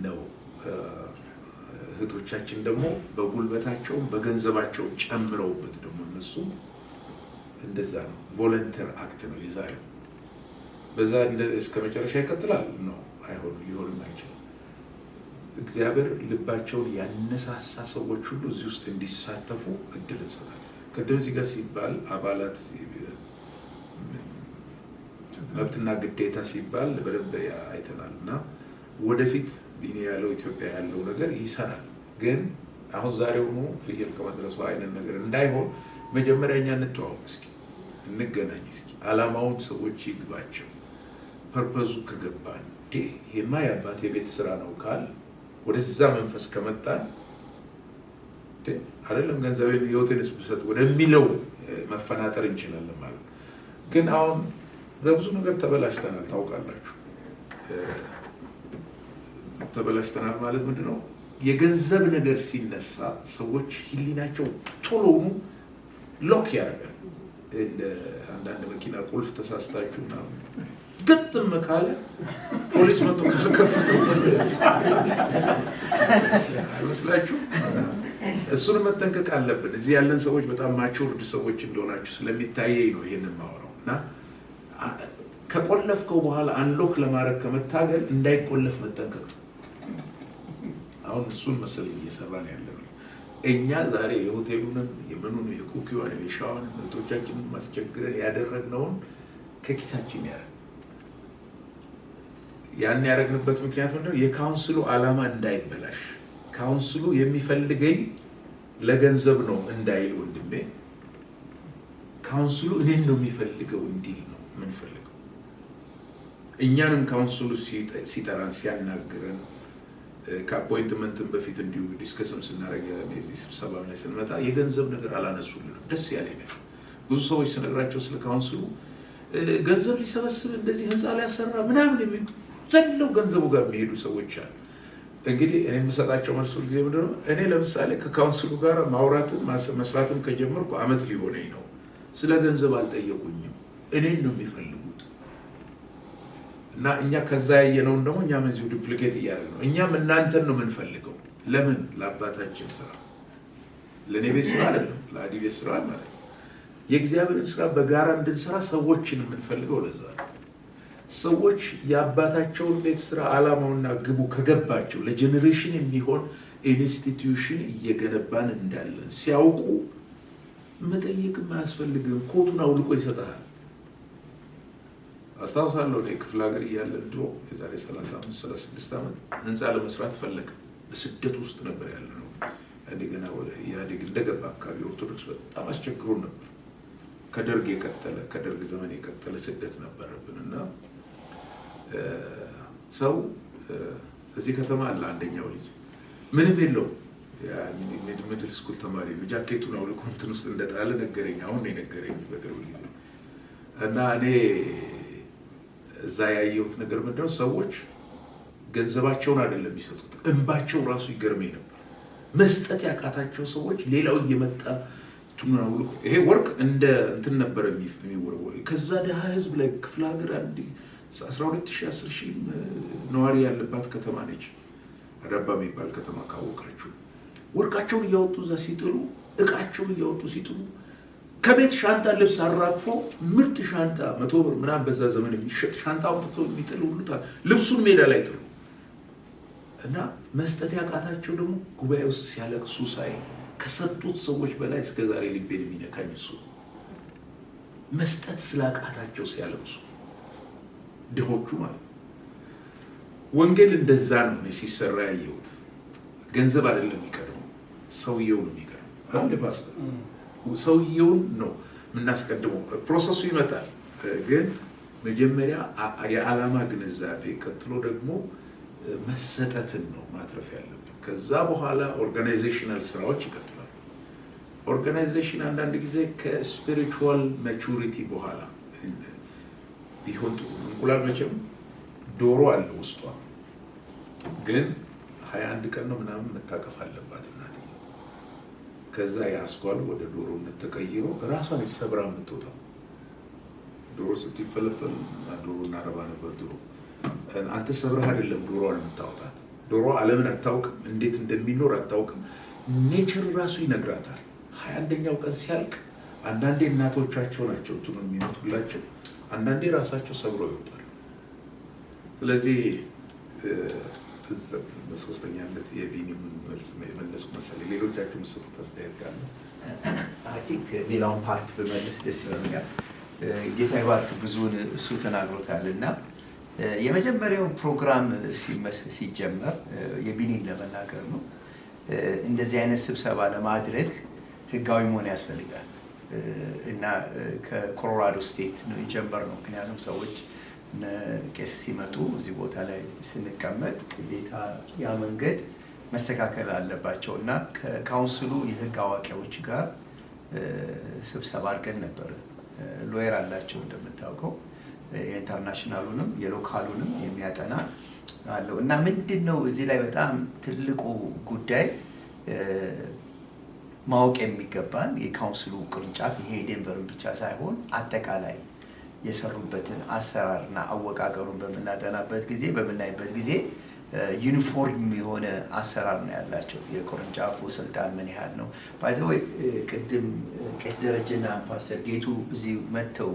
ነው። እህቶቻችን ደግሞ በጉልበታቸው በገንዘባቸው ጨምረውበት ደግሞ እነሱ እንደዛ ነው። ቮለንተር አክት ነው የዛሬው። በዛ እስከ መጨረሻ ይቀጥላል ነው አይሆንም፣ ሊሆንም አይችልም። እግዚአብሔር ልባቸውን ያነሳሳ ሰዎች ሁሉ እዚህ ውስጥ እንዲሳተፉ እድል እንሰጣለን። ቅድም እዚህ ጋር ሲባል አባላት መብትና ግዴታ ሲባል በደንብ አይተናል እና ወደፊት ቢኒ ያለው ኢትዮጵያ ያለው ነገር ይሰራል። ግን አሁን ዛሬውኑ ፍየል ከመድረሱ አይነት ነገር እንዳይሆን መጀመሪያ እኛ እንተዋወቅ እስኪ፣ እንገናኝ እስኪ፣ አላማውን ሰዎች ይግባቸው። ፐርፐዙ ከገባን ይሄማ የአባቴ ቤት ስራ ነው ካል ወደዛ መንፈስ ከመጣን አይደለም ገንዘቤን ህይወቴንስ ብሰጥ ወደሚለው መፈናጠር እንችላለን ማለት ነው። ግን አሁን በብዙ ነገር ተበላሽተናል። ታውቃላችሁ ተበላሽተናል ማለት ምንድነው? የገንዘብ ነገር ሲነሳ ሰዎች ህሊናቸው ቶሎኑ ሎክ ያደርጋል። እንደ አንዳንድ መኪና ቁልፍ ተሳስታችሁ ምናምን ግጥም ካለ ፖሊስ መጥቶ ካልከፈተው አይመስላችሁ? እሱን መጠንቀቅ አለብን። እዚህ ያለን ሰዎች በጣም ማቹርድ ሰዎች እንደሆናችሁ ስለሚታየኝ ነው ይሄንን ማወራው። እና ከቆለፍከው በኋላ አንሎክ ለማድረግ ከመታገል እንዳይቆለፍ መጠንቀቅ ነው። አሁን እሱን መሰለኝ እየሰራን ያለ ነው። እኛ ዛሬ የሆቴሉንም የምኑን የኩኪዋን የሻዋን እህቶቻችንን ማስቸግረን ያደረግነውን ከኪሳችን ያደረግ ያን ያደረግንበት ምክንያት ምንድነው? የካውንስሉ ዓላማ እንዳይበላሽ፣ ካውንስሉ የሚፈልገኝ ለገንዘብ ነው እንዳይል ወንድሜ፣ ካውንስሉ እኔን ነው የሚፈልገው እንዲል ነው የምንፈልገው። እኛንም ካውንስሉ ሲጠራን ሲያናግረን ከአፖይንትመንትን በፊት እንዲሁ ዲስከስም ስናደርግ የዚህ ስብሰባ ላይ ስንመጣ የገንዘብ ነገር አላነሱልንም። ደስ ያለኝ ነገር ብዙ ሰዎች ስነግራቸው ስለ ካውንስሉ ገንዘብ ሊሰበስብ እንደዚህ ህንፃ ሊያሰራ ምናምን የሚሉ ዘለው ገንዘቡ ጋር የሚሄዱ ሰዎች አሉ። እንግዲህ እኔ የምሰጣቸው መልስ ሁል ጊዜ ምንድን ነው? እኔ ለምሳሌ ከካውንስሉ ጋር ማውራትን መስራትን ከጀመርኩ አመት ሊሆነኝ ነው። ስለ ገንዘብ አልጠየቁኝም፣ እኔን ነው የሚፈልጉት። እና እኛ ከዛ ያየነውን ደግሞ እኛም እዚሁ ዱፕሊኬት እያደረግን ነው። እኛም እናንተን ነው የምንፈልገው። ለምን? ለአባታችን ስራ፣ ለእኔ ቤት ስራ አይደለም፣ ለአዲ ቤት ስራ ማለት ነው። የእግዚአብሔርን ስራ በጋራ እንድንሰራ ሰዎችን የምንፈልገው ለዛ ነው። ሰዎች የአባታቸውን ቤት ስራ ዓላማውና ግቡ ከገባቸው ለጀኔሬሽን የሚሆን ኢንስቲትዩሽን እየገነባን እንዳለን ሲያውቁ መጠየቅም አያስፈልግም። ኮቱን አውልቆ ይሰጣል። አስታውሳለሁ እኔ ክፍለ ሀገር እያለን ድሮ የዛሬ 35-36 ዓመት ህንፃ ለመስራት ፈለግ በስደት ውስጥ ነበር ያለ ነው። እንደገና ወደ ኢህአዴግ እንደገባ አካባቢ ኦርቶዶክስ በጣም አስቸግሮን ነበር። ከደርግ ዘመን የቀጠለ ስደት ነበረብን እና ሰው እዚህ ከተማ አለ አንደኛው ልጅ ምንም የለው ሚድል ስኩል ተማሪ ነው። ጃኬቱን አውልቆ እንትን ውስጥ እንደጣለ ነገረኝ። አሁን ነው የነገረኝ በቅርብ ጊዜ። እና እኔ እዛ ያየሁት ነገር ምንድነው? ሰዎች ገንዘባቸውን አይደለም የሚሰጡት፣ እንባቸው ራሱ ይገርመኝ ነበር። መስጠት ያቃታቸው ሰዎች ሌላው እየመጣ ቱና አውልቆ ይሄ ወርቅ እንደ እንትን ነበር የሚወረወር። ከዛ ደሃ ህዝብ ላይ ክፍለ ሀገር 12,000-10,000 ነዋሪ ያለባት ከተማ ነች። አዳባ የሚባል ከተማ ካወቃችሁ። ወርቃቸውን እያወጡ እዛ ሲጥሉ፣ እቃቸውን እያወጡ ሲጥሉ፣ ከቤት ሻንጣ ልብስ አራግፎ ምርጥ ሻንጣ 100 ብር ምናምን በዛ ዘመን የሚሸጥ ሻንጣ አውጥቶ የሚጥሉ ሁሉ ልብሱን ሜዳ ላይ ጥሉ እና መስጠት ያቃታቸው ደግሞ ጉባኤ ውስጥ ሲያለቅሱ ሳይ ከሰጡት ሰዎች በላይ እስከዛሬ ልቤን የሚነካኝ እሱ መስጠት ስላቃታቸው ሲያለቅሱ ድሆቹ ማለት ነው። ወንጌል እንደዛ ነው እኔ ሲሰራ ያየሁት። ገንዘብ አይደለም የሚቀድመው፣ ሰውየው ነው የሚቀድመው። አንድ ፓስተር ሰውየውን ነው የምናስቀድመው። ፕሮሰሱ ይመጣል፣ ግን መጀመሪያ የዓላማ ግንዛቤ፣ ቀጥሎ ደግሞ መሰጠትን ነው ማትረፍ ያለብን። ከዛ በኋላ ኦርጋናይዜሽናል ስራዎች ይቀጥላሉ። ኦርጋናይዜሽን አንዳንድ ጊዜ ከስፒሪቹዋል ማቹሪቲ በኋላ ቢሆን ጥሩ። እንቁላል መቼም ዶሮ አለ ውስጧ፣ ግን 21 ቀን ነው ምናምን መታቀፍ አለባት እናት። ከዛ የአስኳሉ ወደ ዶሮነት ተቀይሮ ራሷ ልጅ ሰብራ የምትወጣው። ዶሮ ስትፈለፈል ዶሮ እናረባ ነበር ድሮ። አንተ ሰብረህ አይደለም ዶሮዋን የምታወጣት። ዶሮ ዓለምን አታውቅም፣ እንዴት እንደሚኖር አታውቅም። ኔቸር ራሱ ይነግራታል። 21ኛው ቀን ሲያልቅ አንዳንዴ እናቶቻቸው ናቸው እንትኑ የሚሞቱላቸው፣ አንዳንዴ ራሳቸው ሰብረው ይወጣሉ። ስለዚህ በሶስተኛነት የቢኒም መልስ የመለስኩ መሰለኝ። ሌሎቻችሁ የምትሰጡት አስተያየት ካለ አይ ቲንክ ሌላውን ፓርት በመለስ ደስ ይለኛል። ጌታ ይባርክ። ብዙውን እሱ ተናግሮታል እና የመጀመሪያው ፕሮግራም ሲጀመር የቢኒን ለመናገር ነው። እንደዚህ አይነት ስብሰባ ለማድረግ ህጋዊ መሆን ያስፈልጋል እና ከኮሎራዶ ስቴት ነው የጀመርነው። ምክንያቱም ሰዎች ቄስ ሲመጡ እዚህ ቦታ ላይ ስንቀመጥ ግዴታ ያ መንገድ መስተካከል አለባቸው እና ከካውንስሉ የህግ አዋቂዎች ጋር ስብሰባ አድርገን ነበር። ሎየር አላቸው እንደምታውቀው፣ የኢንተርናሽናሉንም የሎካሉንም የሚያጠና አለው እና ምንድን ነው እዚህ ላይ በጣም ትልቁ ጉዳይ ማወቅ የሚገባን የካውንስሉ ቅርንጫፍ ይሄ ዴንቨርን ብቻ ሳይሆን አጠቃላይ የሰሩበትን አሰራርና አወቃቀሩን በምናይበት ጊዜ ዩኒፎርም የሆነ አሰራር ነው ያላቸው። የቅርንጫፉ ስልጣን ምን ያህል ነው? ባይዘወይ ቅድም ቄስ ደረጀና ፓስተር ጌቱ እዚህ መጥተው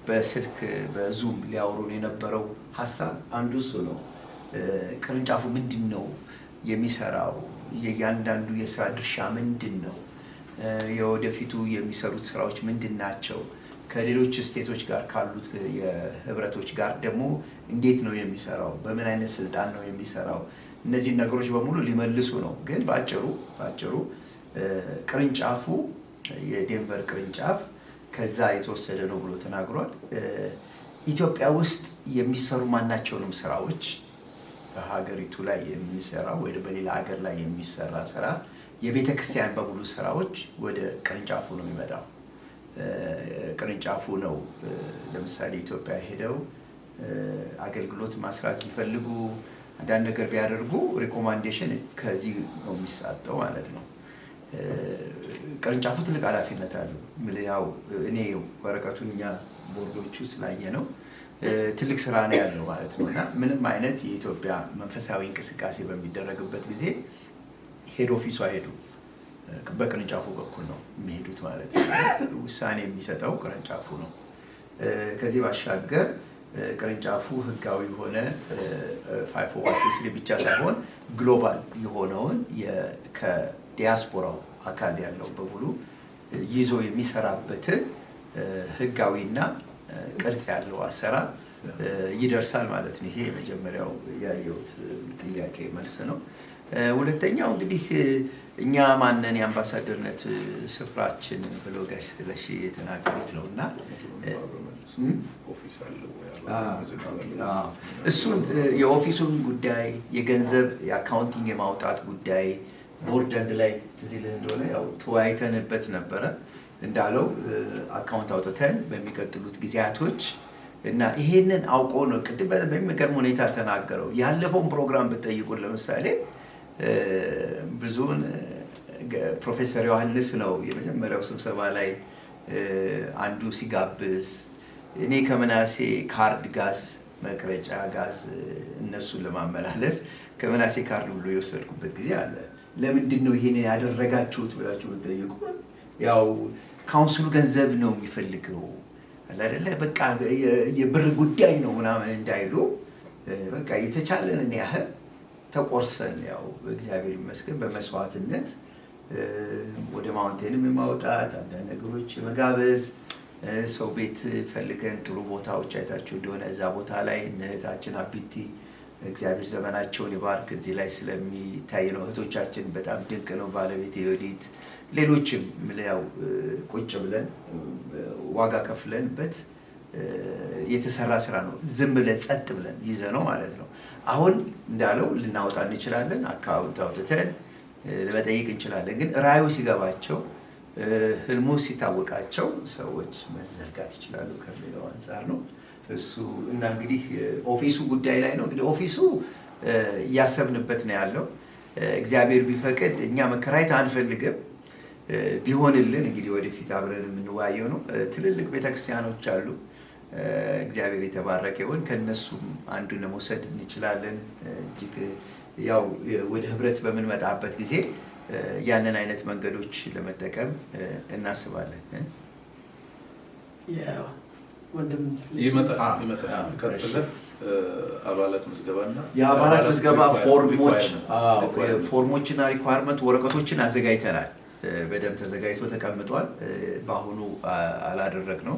በስልክ በዙም ሊያወሩን የነበረው ሀሳብ አንዱ እሱ ነው። ቅርንጫፉ ምንድን ነው የሚሰራው? የእያንዳንዱ የስራ ድርሻ ምንድን ነው? የወደፊቱ የሚሰሩት ስራዎች ምንድን ናቸው? ከሌሎች ስቴቶች ጋር ካሉት የህብረቶች ጋር ደግሞ እንዴት ነው የሚሰራው? በምን አይነት ስልጣን ነው የሚሰራው? እነዚህን ነገሮች በሙሉ ሊመልሱ ነው። ግን ባጭሩ ቅርንጫፉ የዴንቨር ቅርንጫፍ ከዛ የተወሰደ ነው ብሎ ተናግሯል። ኢትዮጵያ ውስጥ የሚሰሩ ማናቸውንም ስራዎች በሀገሪቱ ላይ የሚሰራ ወይ በሌላ ሀገር ላይ የሚሰራ ስራ የቤተ ክርስቲያን በሙሉ ስራዎች ወደ ቅርንጫፉ ነው የሚመጣው። ቅርንጫፉ ነው ለምሳሌ ኢትዮጵያ ሄደው አገልግሎት ማስራት ቢፈልጉ አንዳንድ ነገር ቢያደርጉ ሪኮማንዴሽን ከዚህ ነው የሚሰጠው ማለት ነው። ቅርንጫፉ ትልቅ ኃላፊነት አለው። ያው እኔ ወረቀቱን እኛ ቦርዶቹ ስላየ ነው ትልቅ ስራ ነው ያለው ማለት ነው እና ምንም አይነት የኢትዮጵያ መንፈሳዊ እንቅስቃሴ በሚደረግበት ጊዜ ሄድ ኦፊሱ አይሄዱ፣ በቅርንጫፉ በኩል ነው የሚሄዱት ማለት ነው። ውሳኔ የሚሰጠው ቅርንጫፉ ነው። ከዚህ ባሻገር ቅርንጫፉ ህጋዊ የሆነ 501c3 ብቻ ሳይሆን ግሎባል የሆነውን ከዲያስፖራው አካል ያለው በሙሉ ይዞ የሚሰራበትን ህጋዊና ቅርጽ ያለው አሰራር ይደርሳል ማለት ነው። ይሄ የመጀመሪያው ያየሁት ጥያቄ መልስ ነው። ሁለተኛው እንግዲህ እኛ ማንን የአምባሳደርነት ስፍራችን ብሎ ጋሽ ስለሺ የተናገሩት ነው እና እሱን የኦፊሱን ጉዳይ የገንዘብ የአካውንቲንግ የማውጣት ጉዳይ ቦርድ አንድ ላይ ትዝ ይልህ እንደሆነ ያው ተወያይተንበት ነበረ። እንዳለው አካውንት አውጥተን በሚቀጥሉት ጊዜያቶች እና ይሄንን አውቆ ነው ቅድም በሚገርም ሁኔታ ተናገረው። ያለፈውን ፕሮግራም ብትጠይቁን ለምሳሌ ብዙውን ፕሮፌሰር ዮሐንስ ነው የመጀመሪያው ስብሰባ ላይ አንዱ ሲጋብዝ እኔ ከምናሴ ካርድ ጋዝ መቅረጫ ጋዝ እነሱን ለማመላለስ ከምናሴ ካርድ ብሎ የወሰድኩበት ጊዜ አለ። ለምንድን ነው ይሄንን ያደረጋችሁት ብላችሁ ብትጠይቁ ያው ካውንስሉ ገንዘብ ነው የሚፈልገው አይደለ፣ በቃ የብር ጉዳይ ነው ምናምን እንዳይሉ በቃ የተቻለንን ያህል ተቆርሰን ያው እግዚአብሔር ይመስገን በመስዋዕትነት ወደ ማውንቴንም የማውጣት አንዳንድ ነገሮች መጋበዝ ሰው ቤት ፈልገን ጥሩ ቦታዎች አይታችሁ እንደሆነ እዛ ቦታ ላይ እህታችን አቢቲ እግዚአብሔር ዘመናቸውን ይባርክ እዚህ ላይ ስለሚታይ ነው። እህቶቻችን በጣም ድንቅ ነው። ባለቤት የወዲት ሌሎችም ያው ቁጭ ብለን ዋጋ ከፍለንበት የተሰራ ስራ ነው። ዝም ብለን ጸጥ ብለን ይዘ ነው ማለት ነው። አሁን እንዳለው ልናወጣ እንችላለን፣ አካውንት አውጥተን ለመጠየቅ እንችላለን። ግን ራእዩ ሲገባቸው ህልሙ ሲታወቃቸው ሰዎች መዘርጋት ይችላሉ ከሚለው አንጻር ነው እሱ እና እንግዲህ ኦፊሱ ጉዳይ ላይ ነው። እንግዲህ ኦፊሱ እያሰብንበት ነው ያለው። እግዚአብሔር ቢፈቅድ እኛ መከራየት አንፈልግም። ቢሆንልን እንግዲህ ወደፊት አብረን የምንወያየው ነው። ትልልቅ ቤተክርስቲያኖች አሉ። እግዚአብሔር የተባረከ ይሁን። ከነሱም አንዱን መውሰድ እንችላለን። እጅግ ያው ወደ ህብረት በምንመጣበት ጊዜ ያንን አይነት መንገዶች ለመጠቀም እናስባለን። አባላት ምዝገባና የአባላት ምዝገባ ፎርሞችና ሪኳርመንት ወረቀቶችን አዘጋጅተናል። በደንብ ተዘጋጅቶ ተቀምጧል። በአሁኑ አላደረግነው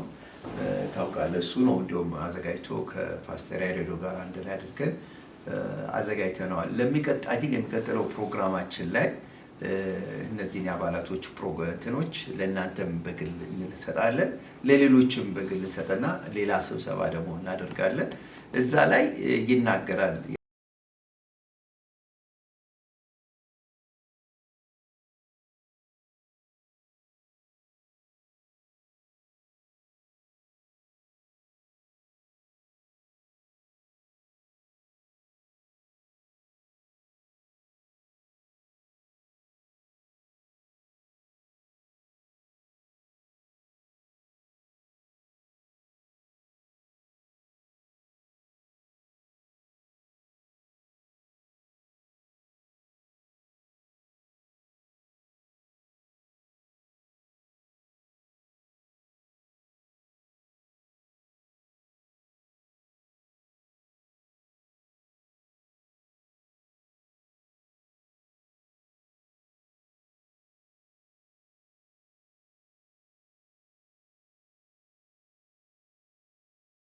ታውቃለህ። እሱ ነው እንዲሁም አዘጋጅቶ ከፓስተር ያሬዶ ጋር አንድ ላይ አድርገን አዘጋጅተነዋል። የሚቀጥለው ፕሮግራማችን ላይ እነዚህን የአባላቶች እንትኖች ለእናንተም በግል እንሰጣለን፣ ለሌሎችም በግል እንሰጠና ሌላ ስብሰባ ደግሞ እናደርጋለን። እዛ ላይ ይናገራል